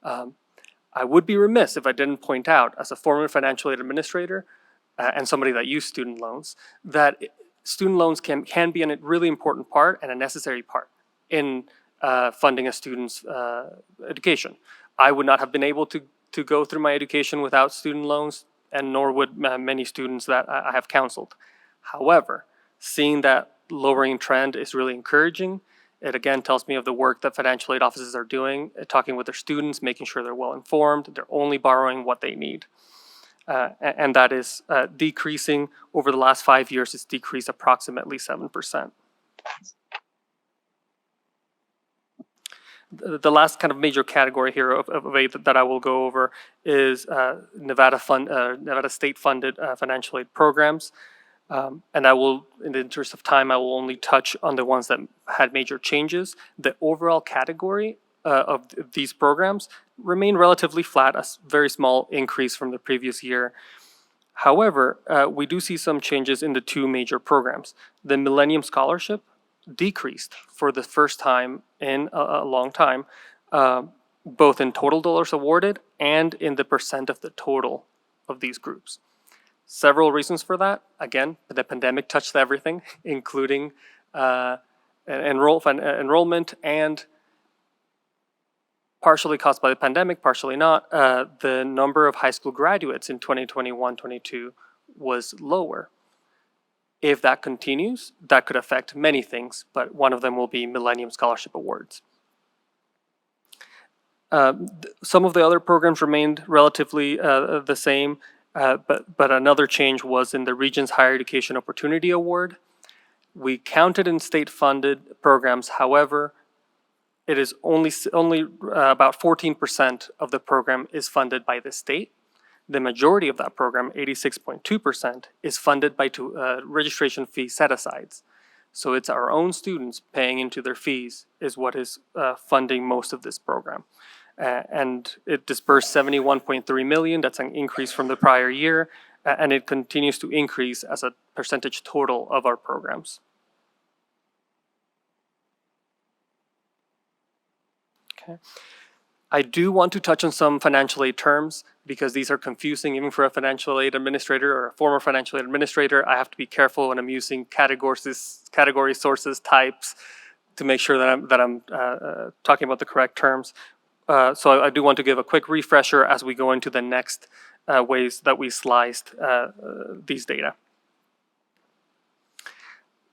I would be remiss if I didn't point out, as a former financial aid administrator and somebody that used student loans, that student loans can be a really important part and a necessary part in funding a student's education. I would not have been able to go through my education without student loans, and nor would many students that I have counseled. However, seeing that lowering trend is really encouraging. It again tells me of the work that financial aid offices are doing, talking with their students, making sure they're well informed, they're only borrowing what they need. And that is decreasing. Over the last 5 years, it's decreased approximately 7%. The last kind of major category here of aid that I will go over is Nevada state-funded financial aid programs. And I will, in the interest of time, I will only touch on the ones that had major changes. The overall category of these programs remain relatively flat, a very small increase from the previous year. However, we do see some changes in the two major programs. The Millennium Scholarship decreased for the first time in a long time, both in total dollars awarded and in the percent of the total of these groups. Several reasons for that. Again, the pandemic touched everything, including enrollment, and partially caused by the pandemic, partially not, the number of high school graduates in 2021-22 was lower. If that continues, that could affect many things, but one of them will be Millennium Scholarship Awards. Some of the other programs remained relatively the same. But another change was in the Regents Higher Education Opportunity Award. We counted in state-funded programs. However, it is only about 14% of the program is funded by the state. The majority of that program, 86.2%, is funded by registration fee set-asides. So it's our own students paying into their fees is what is funding most of this program. And it dispersed $71.3 million. That's an increase from the prior year, and it continues to increase as a percentage total of our programs. Okay. I do want to touch on some financial aid terms because these are confusing even for a financial aid administrator or a former financial aid administrator. I have to be careful when I'm using category sources, types, to make sure that I'm talking about the correct terms. So I do want to give a quick refresher as we go into the next ways that we sliced these data.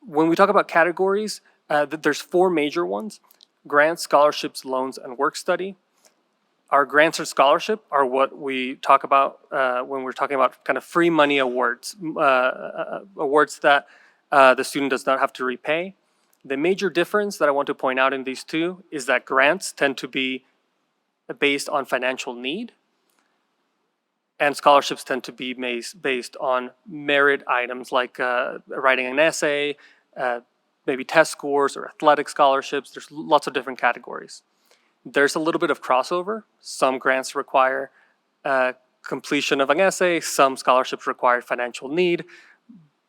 When we talk about categories, there's four major ones: grants, scholarships, loans, and work study. Our grants or scholarship are what we talk about when we're talking about kind of free money awards, awards that the student does not have to repay. The major difference that I want to point out in these two is that grants tend to be based on financial need, and scholarships tend to be based on merit items like writing an essay, maybe test scores or athletic scholarships. There's lots of different categories. There's a little bit of crossover. Some grants require completion of an essay, some scholarships require financial need,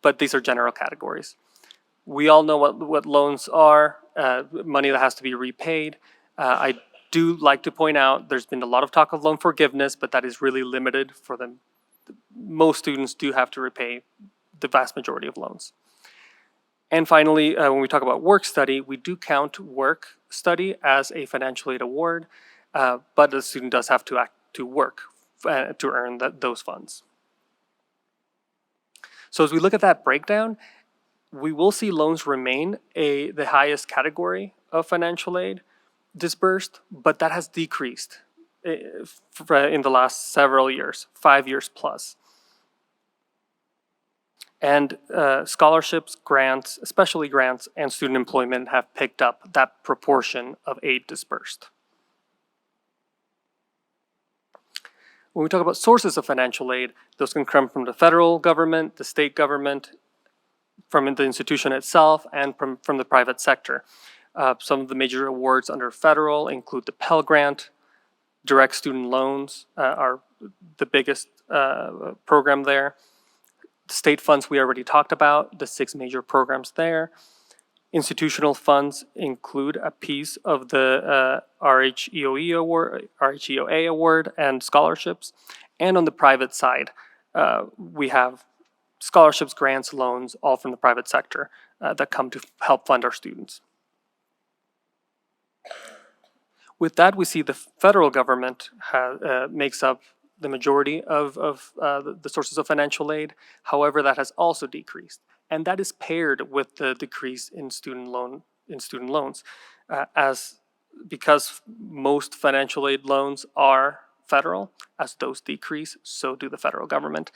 but these are general categories. We all know what loans are, money that has to be repaid. I do like to point out there's been a lot of talk of loan forgiveness, but that is really limited for them. Most students do have to repay the vast majority of loans. And finally, when we talk about work study, we do count work study as a financial aid award, but the student does have to work to earn those funds. So as we look at that breakdown, we will see loans remain the highest category of financial aid disbursed, but that has decreased in the last several years, 5 years plus. And scholarships, grants, especially grants, and student employment have picked up that proportion of aid dispersed. When we talk about sources of financial aid, those can come from the federal government, the state government, from the institution itself, and from the private sector. Some of the major awards under federal include the Pell Grant. Direct student loans are the biggest program there. State funds we already talked about, the 6 major programs there. Institutional funds include a piece of the RHEOE award, RHEOA award and scholarships. And on the private side, we have scholarships, grants, loans, all from the private sector that come to help fund our students. With that, we see the federal government makes up the majority of the sources of financial aid. However, that has also decreased, and that is paired with the decrease in student loans, because most financial aid loans are federal. As those decrease, so do the federal government,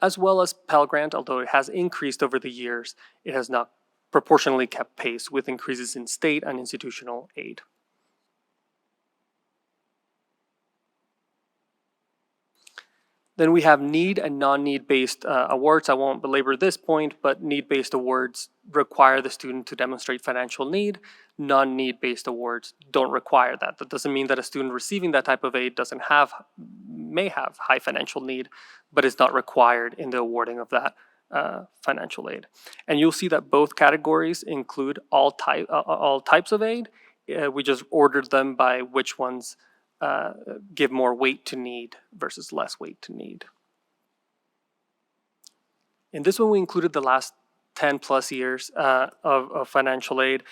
as well as Pell Grant. Although it has increased over the years, it has not proportionally kept pace with increases in state and institutional aid. Then we have need and non-need based awards. I won't belabor this point, but need-based awards require the student to demonstrate financial need. Non-need based awards don't require that. That doesn't mean that a student receiving that type of aid may have high financial need, but is not required in the awarding of that financial aid. And you'll see that both categories include all types of aid. We just ordered them by which ones give more weight to need versus less weight to need. In this one, we included the last 10 plus years of financial aid,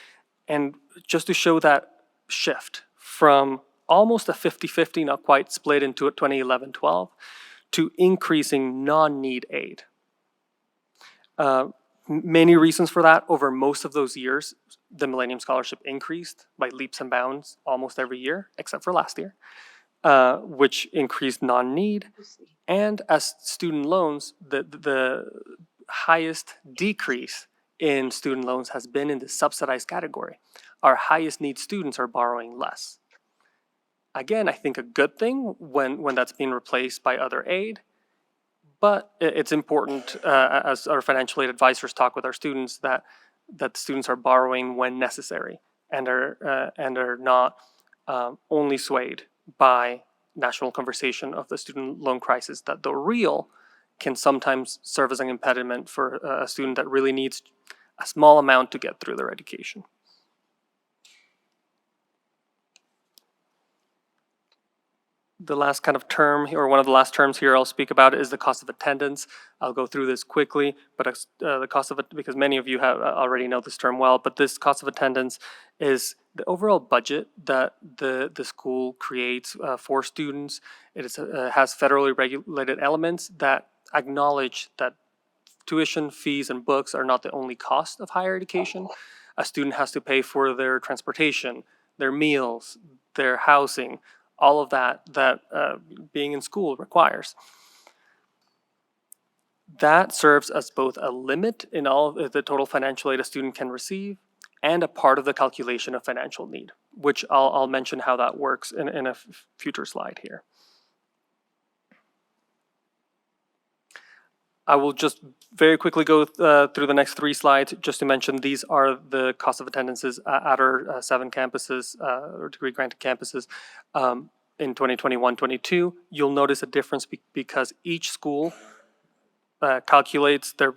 and just to show that shift from almost a 50-50, not quite split into 2011-12, to increasing non-need aid. Many reasons for that. Over most of those years, the Millennium Scholarship increased by leaps and bounds almost every year, except for last year, which increased non-need. And as student loans, the highest decrease in student loans has been in the subsidized category. Our highest need students are borrowing less. Again, I think a good thing when that's being replaced by other aid, but it's important as our financial aid advisors talk with our students that students are borrowing when necessary and are not only swayed by national conversation of the student loan crisis, that though real, can sometimes serve as an impediment for a student that really needs a small amount to get through their education. The last kind of term, or one of the last terms here I'll speak about is the cost of attendance. I'll go through this quickly, but the cost of it, because many of you have already know this term well, but this cost of attendance is the overall budget that the school creates for students. It is, has federally regulated elements that acknowledge that tuition, fees, and books are not the only cost of higher education. A student has to pay for their transportation, their meals, their housing, all of that being in school requires. That serves as both a limit in all of the total financial aid a student can receive and a part of the calculation of financial need, which I'll mention how that works in a future slide here. I will just very quickly go through the next 3 slides just to mention these are the cost of attendances at our 7 campuses or degree granted campuses in 2021-22. You'll notice a difference because each school calculates their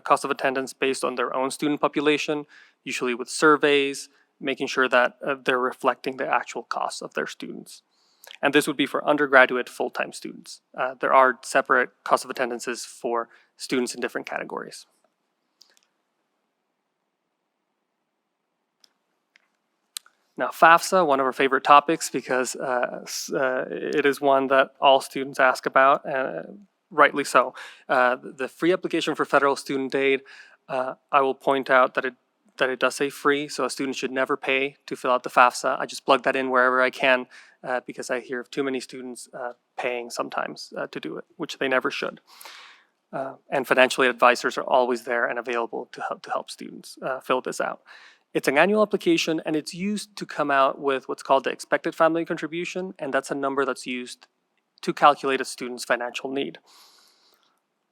cost of attendance based on their own student population, usually with surveys, making sure that they're reflecting the actual costs of their students. And this would be for undergraduate full-time students. There are separate cost of attendances for students in different categories. Now, FAFSA, one of our favorite topics because it is one that all students ask about, rightly so. The free application for federal student aid, I will point out that it does say free, so a student should never pay to fill out the FAFSA. I just plug that in wherever I can because I hear of too many students paying sometimes to do it, which they never should. And financial aid advisors are always there and available to help students fill this out. It's an annual application, and it's used to come out with what's called the expected family contribution, and that's a number that's used to calculate a student's financial need.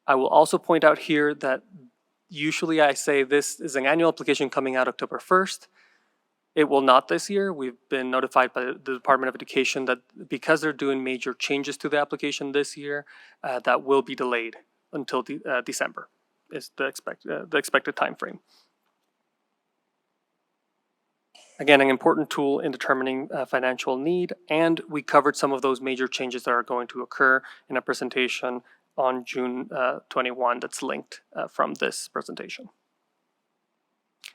I will also point out here that usually I say this is an annual application coming out October 1st. It will not this year. We've been notified by the Department of Education that because they're doing major changes to the application this year, that will be delayed until December is the expected time frame. Again, an important tool in determining financial need, and we covered some of those major changes that are going to occur in a presentation on June 21 that's linked from this presentation.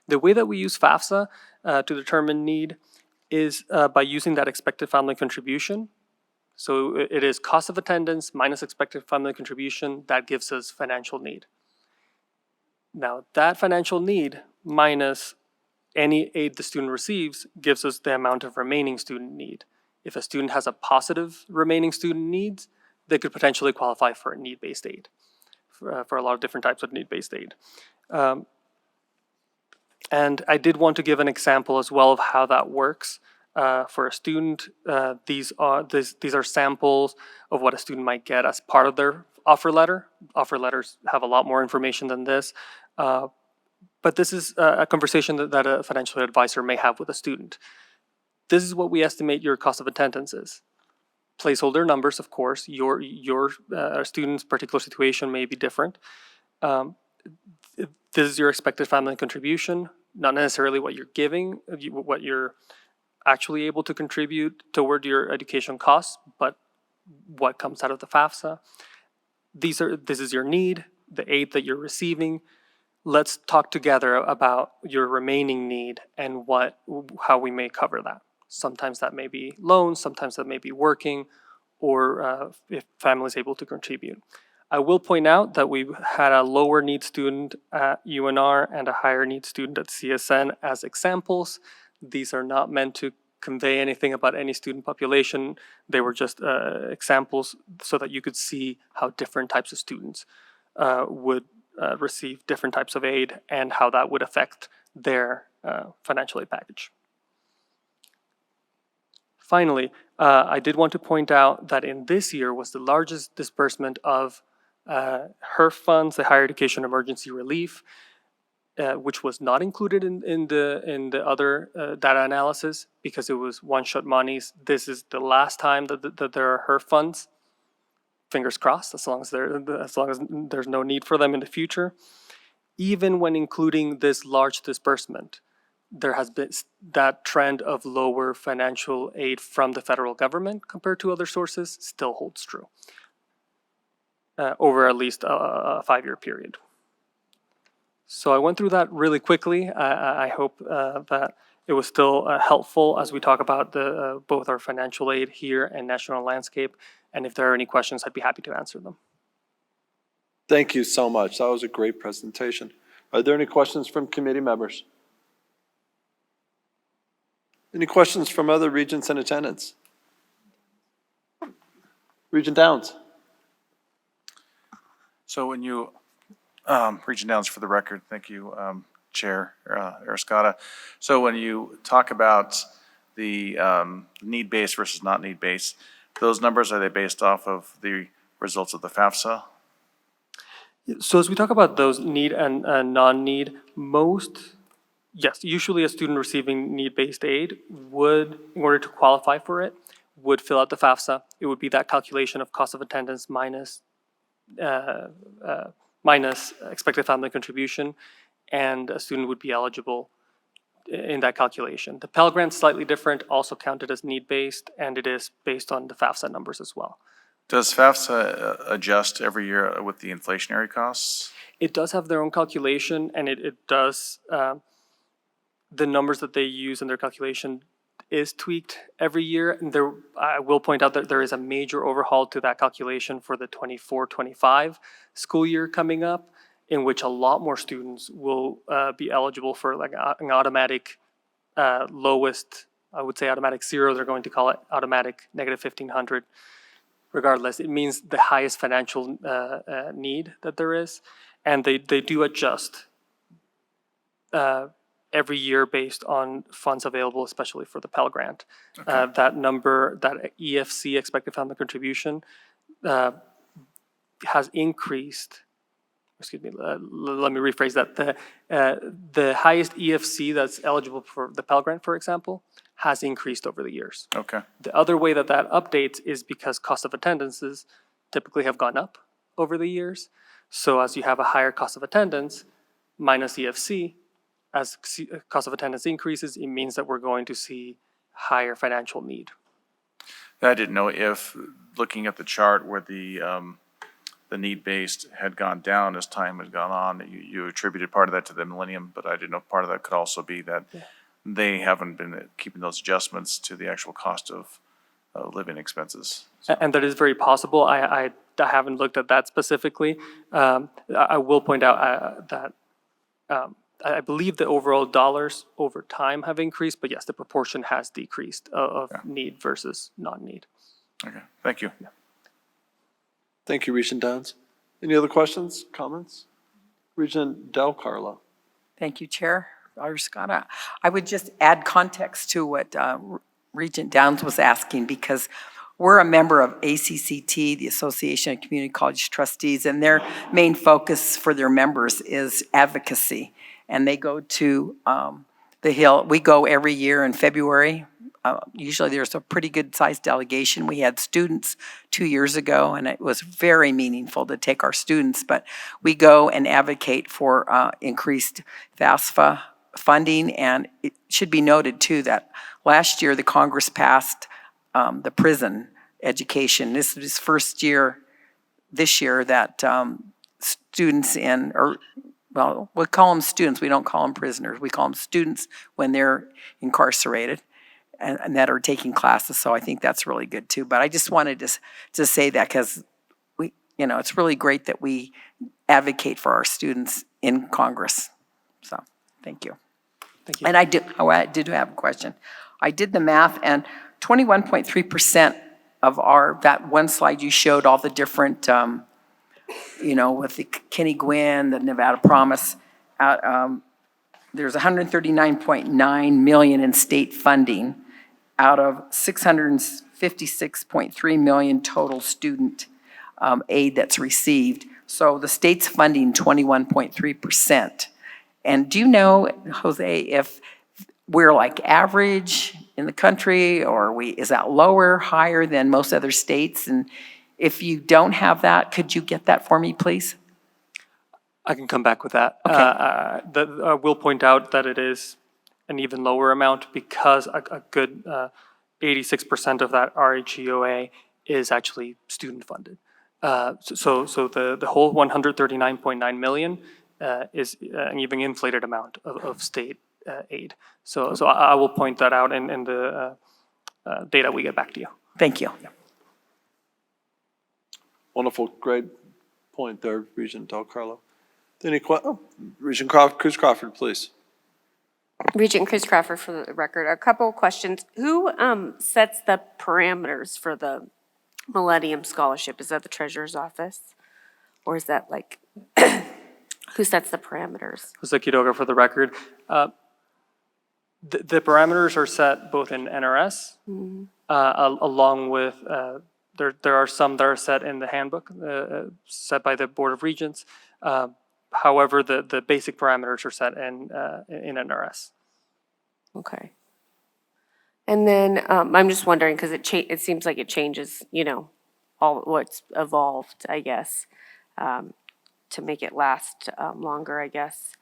The way that we use FAFSA to determine need is by using that expected family contribution. So it is cost of attendance minus expected family contribution, that gives us financial need. Now that financial need minus any aid the student receives gives us the amount of remaining student need. If a student has a positive remaining student needs, they could potentially qualify for a need-based aid, for a lot of different types of need-based aid. And I did want to give an example as well of how that works for a student. These are samples of what a student might get as part of their offer letter. Offer letters have a lot more information than this. But this is a conversation that a financial advisor may have with a student. This is what we estimate your cost of attendance is. Placeholder numbers, of course. Your student's particular situation may be different. This is your expected family contribution, not necessarily what you're giving, what you're actually able to contribute toward your education costs, but what comes out of the FAFSA. This is your need, the aid that you're receiving. Let's talk together about your remaining need and how we may cover that. Sometimes that may be loans, sometimes that may be working, or if family is able to contribute. I will point out that we had a lower need student at UNR and a higher need student at CSN as examples. These are not meant to convey anything about any student population. They were just examples so that you could see how different types of students would receive different types of aid and how that would affect their financial aid package. Finally, I did want to point out that in this year was the largest disbursement of HERF funds, the Higher Education Emergency Relief, which was not included in the other data analysis because it was one-shot monies. This is the last time that there are HERF funds. Fingers crossed, as long as there's no need for them in the future. Even when including this large disbursement, there has been that trend of lower financial aid from the federal government compared to other sources still holds true over at least a 5-year period. So I went through that really quickly. I hope that it was still helpful as we talk about both our financial aid here and national landscape. And if there are any questions, I'd be happy to answer them. Thank you so much. That was a great presentation. Are there any questions from committee members? Any questions from other regents in attendance? Regent Downs. So when you, Regent Downs for the record, thank you, Chair Arascata. So when you talk about the need-based versus not need-based, those numbers, are they based off of the results of the FAFSA? So as we talk about those need and non-need, yes, usually a student receiving need-based aid would, in order to qualify for it, would fill out the FAFSA. It would be that calculation of cost of attendance minus expected family contribution, and a student would be eligible in that calculation. The Pell Grant's slightly different, also counted as need-based, and it is based on the FAFSA numbers as well. Does FAFSA adjust every year with the inflationary costs? It does have their own calculation, and it does, the numbers that they use in their calculation is tweaked every year. And I will point out that there is a major overhaul to that calculation for the 24-25 school year coming up, in which a lot more students will be eligible for like an automatic lowest, I would say automatic zero, they're going to call it automatic negative 1,500. Regardless, it means the highest financial need that there is. And they do adjust every year based on funds available, especially for the Pell Grant. Okay. That number, that EFC, expected family contribution, has increased. Excuse me, let me rephrase that. The highest EFC that's eligible for the Pell Grant, for example, has increased over the years. Okay. The other way that updates is because cost of attendances typically have gone up over the years. So as you have a higher cost of attendance minus EFC, as cost of attendance increases, it means that we're going to see higher financial need. I didn't know if, looking at the chart where the need-based had gone down as time has gone on, you attributed part of that to the millennium, but I didn't know if part of that could also be that they haven't been keeping those adjustments to the actual cost of living expenses. So. And that is very possible. I haven't looked at that specifically. I will point out that I believe the overall dollars over time have increased, but yes, the proportion has decreased of need versus non-need. Okay, thank you. Yeah. Thank you, Regent Downs. Any other questions, comments? Regent Del Carlo. Thank you, Chair Arascata. I would just add context to what Regent Downs was asking, because we're a member of ACCT, the Association of Community College Trustees, and their main focus for their members is advocacy. And they go to the Hill. We go every year in February. Usually there's a pretty good sized delegation. We had students 2 years ago, and it was very meaningful to take our students. But we go and advocate for increased FAFSA funding. And it should be noted too that last year the Congress passed the prison education. This was first year this year that students well, we call them students. We don't call them prisoners. We call them students when they're incarcerated and that are taking classes. So I think that's really good too. But I just wanted to say that because it's really great that we advocate for our students in Congress. So thank you. Thank you. And I did have a question. I did the math, and 21.3% of that one slide you showed all the different with the Kenny Gwynn, the Nevada Promise, there's 139.9 million in state funding out of 656.3 million total student aid that's received. So the state's funding 21.3%. And do you know, Jose, if we're like average in the country, or is that lower, higher than most other states? And if you don't have that, could you get that for me, please? I can come back with that. Okay. I will point out that it is an even lower amount because a good 86% of that RHEOA is actually student funded. So the whole 139.9 million is an even inflated amount of state aid. So I will point that out in the data we get back to you. Thank you. Wonderful, great point there, Regent Del Carlo. Regent Cruz Crawford, please. Regent Chris Crawford for the record. A couple of questions. Who sets the parameters for the Millennium Scholarship? Is that the Treasurer's Office? Or is that like, who sets the parameters? Jose Quiroga for the record. The parameters are set both in NRS, along with, there are some that are set in the handbook, set by the Board of Regents. However, the basic parameters are set in NRS. Okay. And then I'm just wondering, because it seems like it changes, all what's evolved, I guess, to make it last longer, I guess.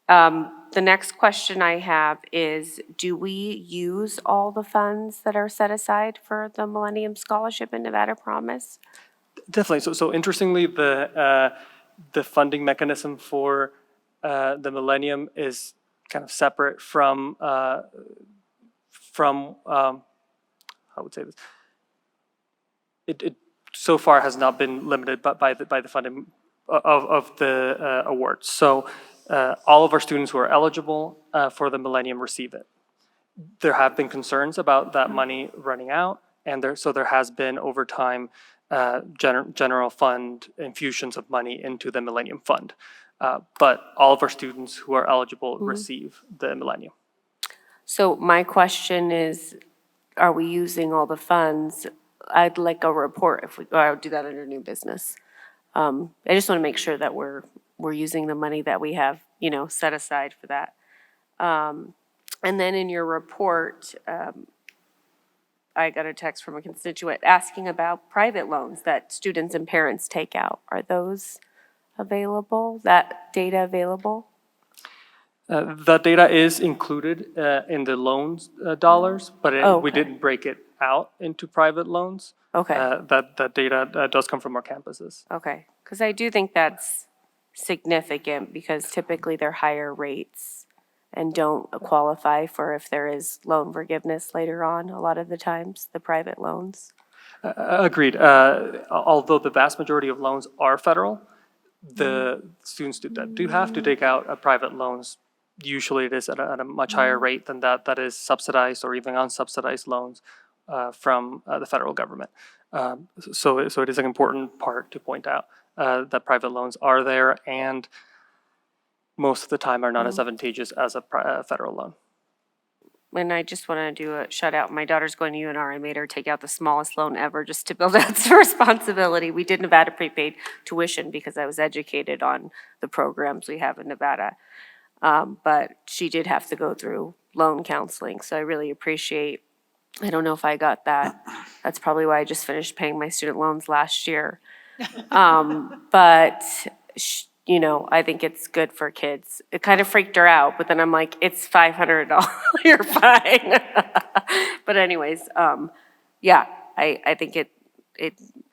The next question I have is, do we use all the funds that are set aside for the Millennium Scholarship and Nevada Promise? Definitely. So interestingly, the funding mechanism for the Millennium is kind of separate from how would say this? It so far has not been limited by the funding of the awards. So all of our students who are eligible for the Millennium receive it. There have been concerns about that money running out, and there has been over time general fund infusions of money into the Millennium Fund. But all of our students who are eligible receive the Millennium. So my question is, are we using all the funds? I'd like a report I would do that under new business. I just want to make sure that we're using the money that we have, set aside for that. And then in your report, I got a text from a constituent asking about private loans that students and parents take out. Are those available, that data available? That data is included in the loans dollars, but we didn't break it out into private loans. Okay. That data does come from our campuses. Okay, because I do think that's significant because typically they're higher rates and don't qualify for if there is loan forgiveness later on, a lot of the times, the private loans. Agreed. Although the vast majority of loans are federal, the students that do have to take out private loans, usually it is at a much higher rate than that is subsidized or even unsubsidized loans from the federal government. So it is an important part to point out that private loans are there and most of the time are not as advantageous as a federal loan. And I just want to do a shout out. My daughter's going to UNR. I made her take out the smallest loan ever just to build out some responsibility. We did Nevada prepaid tuition because I was educated on the programs we have in Nevada. But she did have to go through loan counseling. So I really appreciate, I don't know if I got that. That's probably why I just finished paying my student loans last year. But I think it's good for kids. It kind of freaked her out, but then I'm like, it's $500, you're fine. But anyways, I think it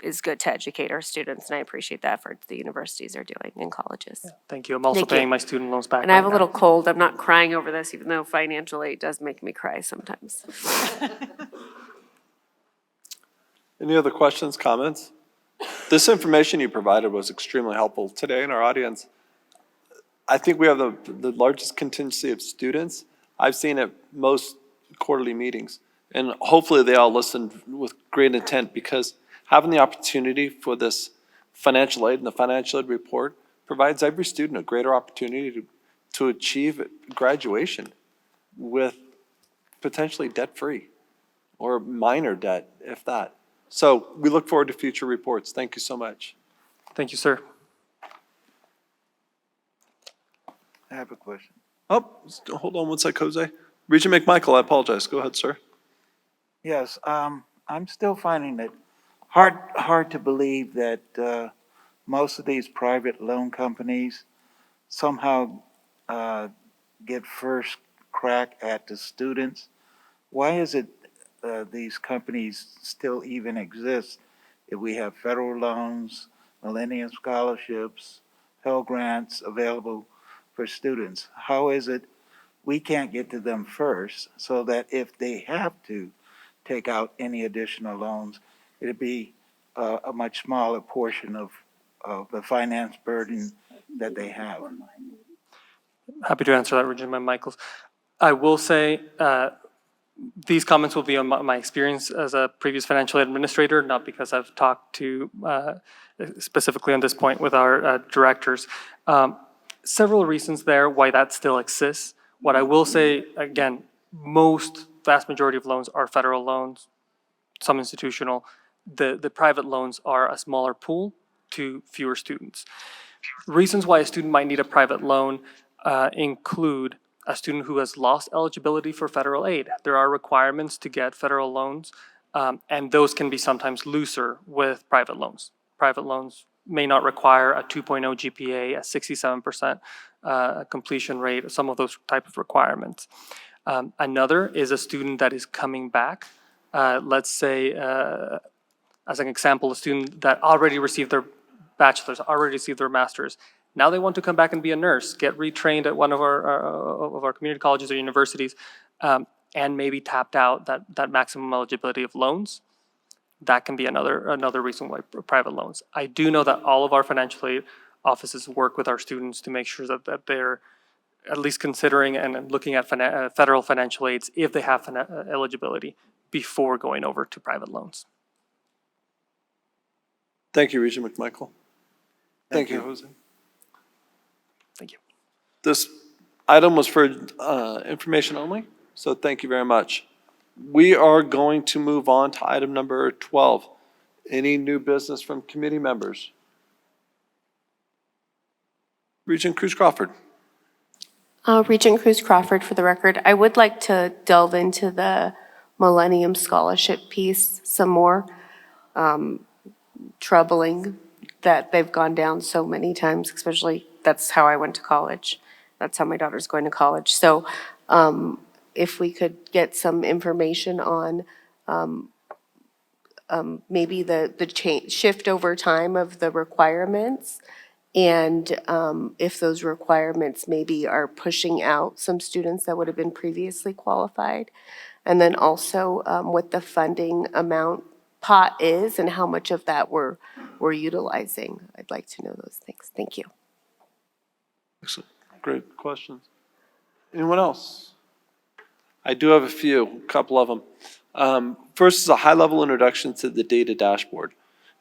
is good to educate our students, and I appreciate the efforts the universities are doing and colleges. Yeah, thank you. I'm also paying my student loans back. And I have a little cold. I'm not crying over this, even though financial aid does make me cry sometimes. Any other questions, comments? This information you provided was extremely helpful today in our audience. I think we have the largest contingency of students I've seen at most quarterly meetings. And hopefully they all listened with great intent, because having the opportunity for this financial aid, and the financial aid report provides every student a greater opportunity to achieve graduation with potentially debt-free or minor debt, if that. So we look forward to future reports. Thank you so much. Thank you, sir. I have a question. Oh, hold on one sec, Jose. Regent McMichael, I apologize. Go ahead, sir. Yes, I'm still finding it hard to believe that most of these private loan companies somehow get first crack at the students. Why is it these companies still even exist if we have federal loans, Millennium Scholarships, Pell Grants available for students? How is it we can't get to them first so that if they have to take out any additional loans, it'd be a much smaller portion of the finance burden that they have? Happy to answer that, Regent Michaels. I will say these comments will be on my experience as a previous financial administrator, not because I've talked to specifically on this point with our directors. Several reasons there why that still exists. What I will say, again, vast majority of loans are federal loans, some institutional. The private loans are a smaller pool to fewer students. Reasons why a student might need a private loan include a student who has lost eligibility for federal aid. There are requirements to get federal loans, and those can be sometimes looser with private loans. Private loans may not require a 2.0 GPA, a 67% completion rate, some of those type of requirements. Another is a student that is coming back. Let's say, as an example, a student that already received their bachelor's, already received their master's. Now they want to come back and be a nurse, get retrained at one of our community colleges or universities, and maybe tapped out that maximum eligibility of loans. That can be another reason why private loans. I do know that all of our financial aid offices work with our students to make sure that they're at least considering and looking at federal financial aids if they have eligibility before going over to private loans. Thank you, Regent McMichael. Thank you, Jose. Thank you. This item was for information only, so thank you very much. We are going to move on to item number 12. Any new business from committee members? Regent Cruz Crawford. Regent Cruz Crawford for the record. I would like to delve into the Millennium Scholarship piece some more. Troubling that they've gone down so many times, especially that's how I went to college. That's how my daughter's going to college. So if we could get some information on maybe the shift over time of the requirements, and if those requirements maybe are pushing out some students that would have been previously qualified. And then also what the funding amount pot is and how much of that we're utilizing. I'd like to know those things. Thank you. Excellent. Great questions. Anyone else? I do have a couple of them. First is a high-level introduction to the data dashboard.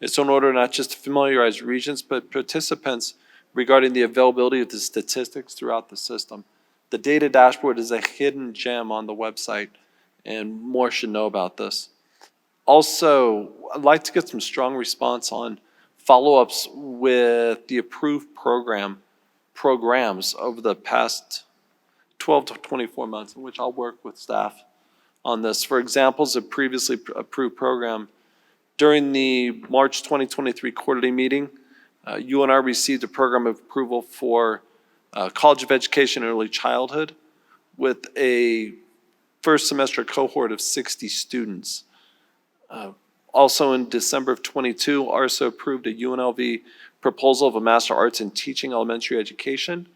It's in order not just to familiarize Regents, but participants regarding the availability of the statistics throughout the system. The data dashboard is a hidden gem on the website, and more should know about this. Also, I'd like to get some strong response on follow-ups with the approved programs over the past 12 to 24 months, in which I'll work with staff on this. For examples of previously approved program, during the March 2023 quarterly meeting, UNR received a program of approval for College of Education and Early Childhood with a first semester cohort of 60 students. Also in December of 22, ARSA approved a UNLV proposal of a Master of Arts in Teaching Elementary Education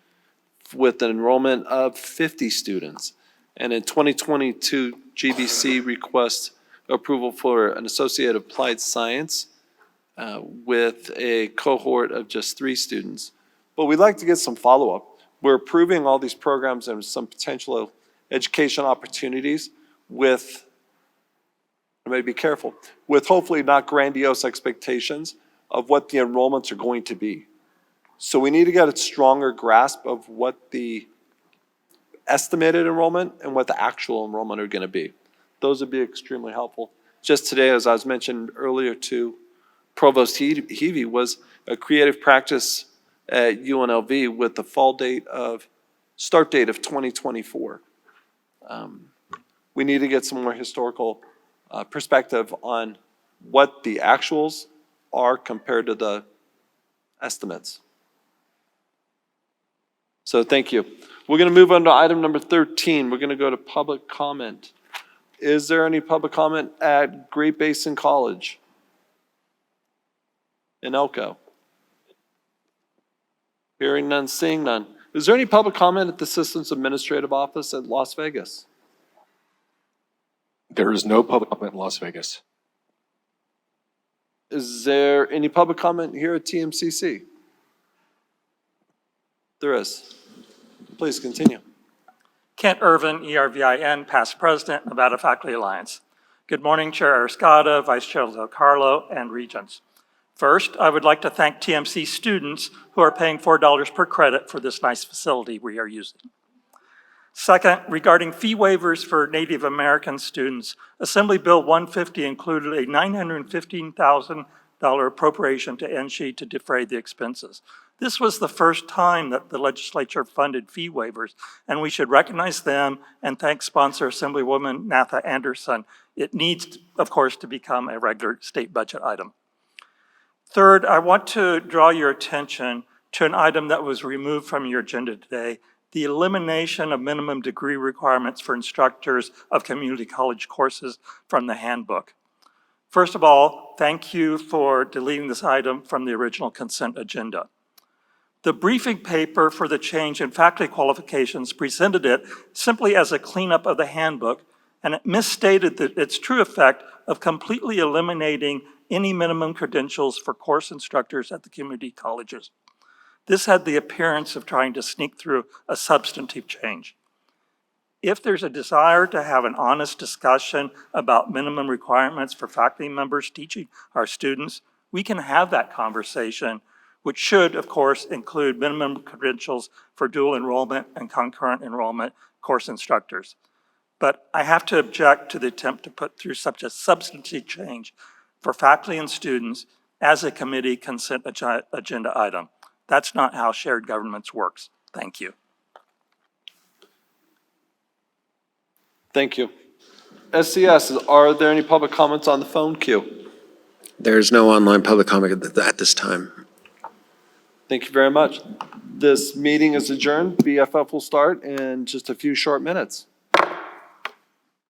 with an enrollment of 50 students. And in 2022, GBC requests approval for an Associate of Applied Science with a cohort of just 3 students. But we'd like to get some follow-up. We're approving all these programs and some potential education opportunities with, I may be careful, with hopefully not grandiose expectations, of what the enrollments are going to be. So we need to get a stronger grasp of what the estimated enrollment and what the actual enrollment are going to be. Those would be extremely helpful. Just today, as I was mentioned earlier to Provost Heavey, was a creative practice at UNLV with the start date of 2024. We need to get some more historical perspective on what the actuals are compared to the estimates. So thank you. We're going to move on to item number 13. We're going to go to public comment. Is there any public comment at Great Basin College in Elko? Hearing none, seeing none. Is there any public comment at the Systems Administrative Office at Las Vegas? There is no public comment in Las Vegas. Is there any public comment here at TMCC? There is. Please continue. Kent Irvin, ERVIN, past president, Nevada Faculty Alliance. Good morning, Chair Ariscada, Vice Chair Del Carlo, and Regents. First, I would like to thank TMC students who are paying $4 per credit for this nice facility we are using. Second, regarding fee waivers for Native American students, Assembly Bill 150 included a $915,000 appropriation to NSHE to defray the expenses. This was the first time that the legislature funded fee waivers, and we should recognize them and thank sponsor Assemblywoman Natha Anderson. It needs, of course, to become a regular state budget item. Third, I want to draw your attention to an item that was removed from your agenda today, the elimination of minimum degree requirements for instructors of community college courses from the handbook. First of all, thank you for deleting this item from the original consent agenda. The briefing paper for the change in faculty qualifications presented it simply as a cleanup of the handbook, and it misstated its true effect of completely eliminating any minimum credentials for course instructors at the community colleges. This had the appearance of trying to sneak through a substantive change. If there's a desire to have an honest discussion about minimum requirements for faculty members teaching our students, we can have that conversation, which should, of course, include minimum credentials for dual enrollment and concurrent enrollment course instructors. But I have to object to the attempt to put through such a substantive change for faculty and students as a committee consent agenda item. That's not how shared governments works. Thank you. Thank you. SCS, are there any public comments on the phone queue? There's no online public comment at this time. Thank you very much. This meeting is adjourned. BFF will start in just a few short minutes.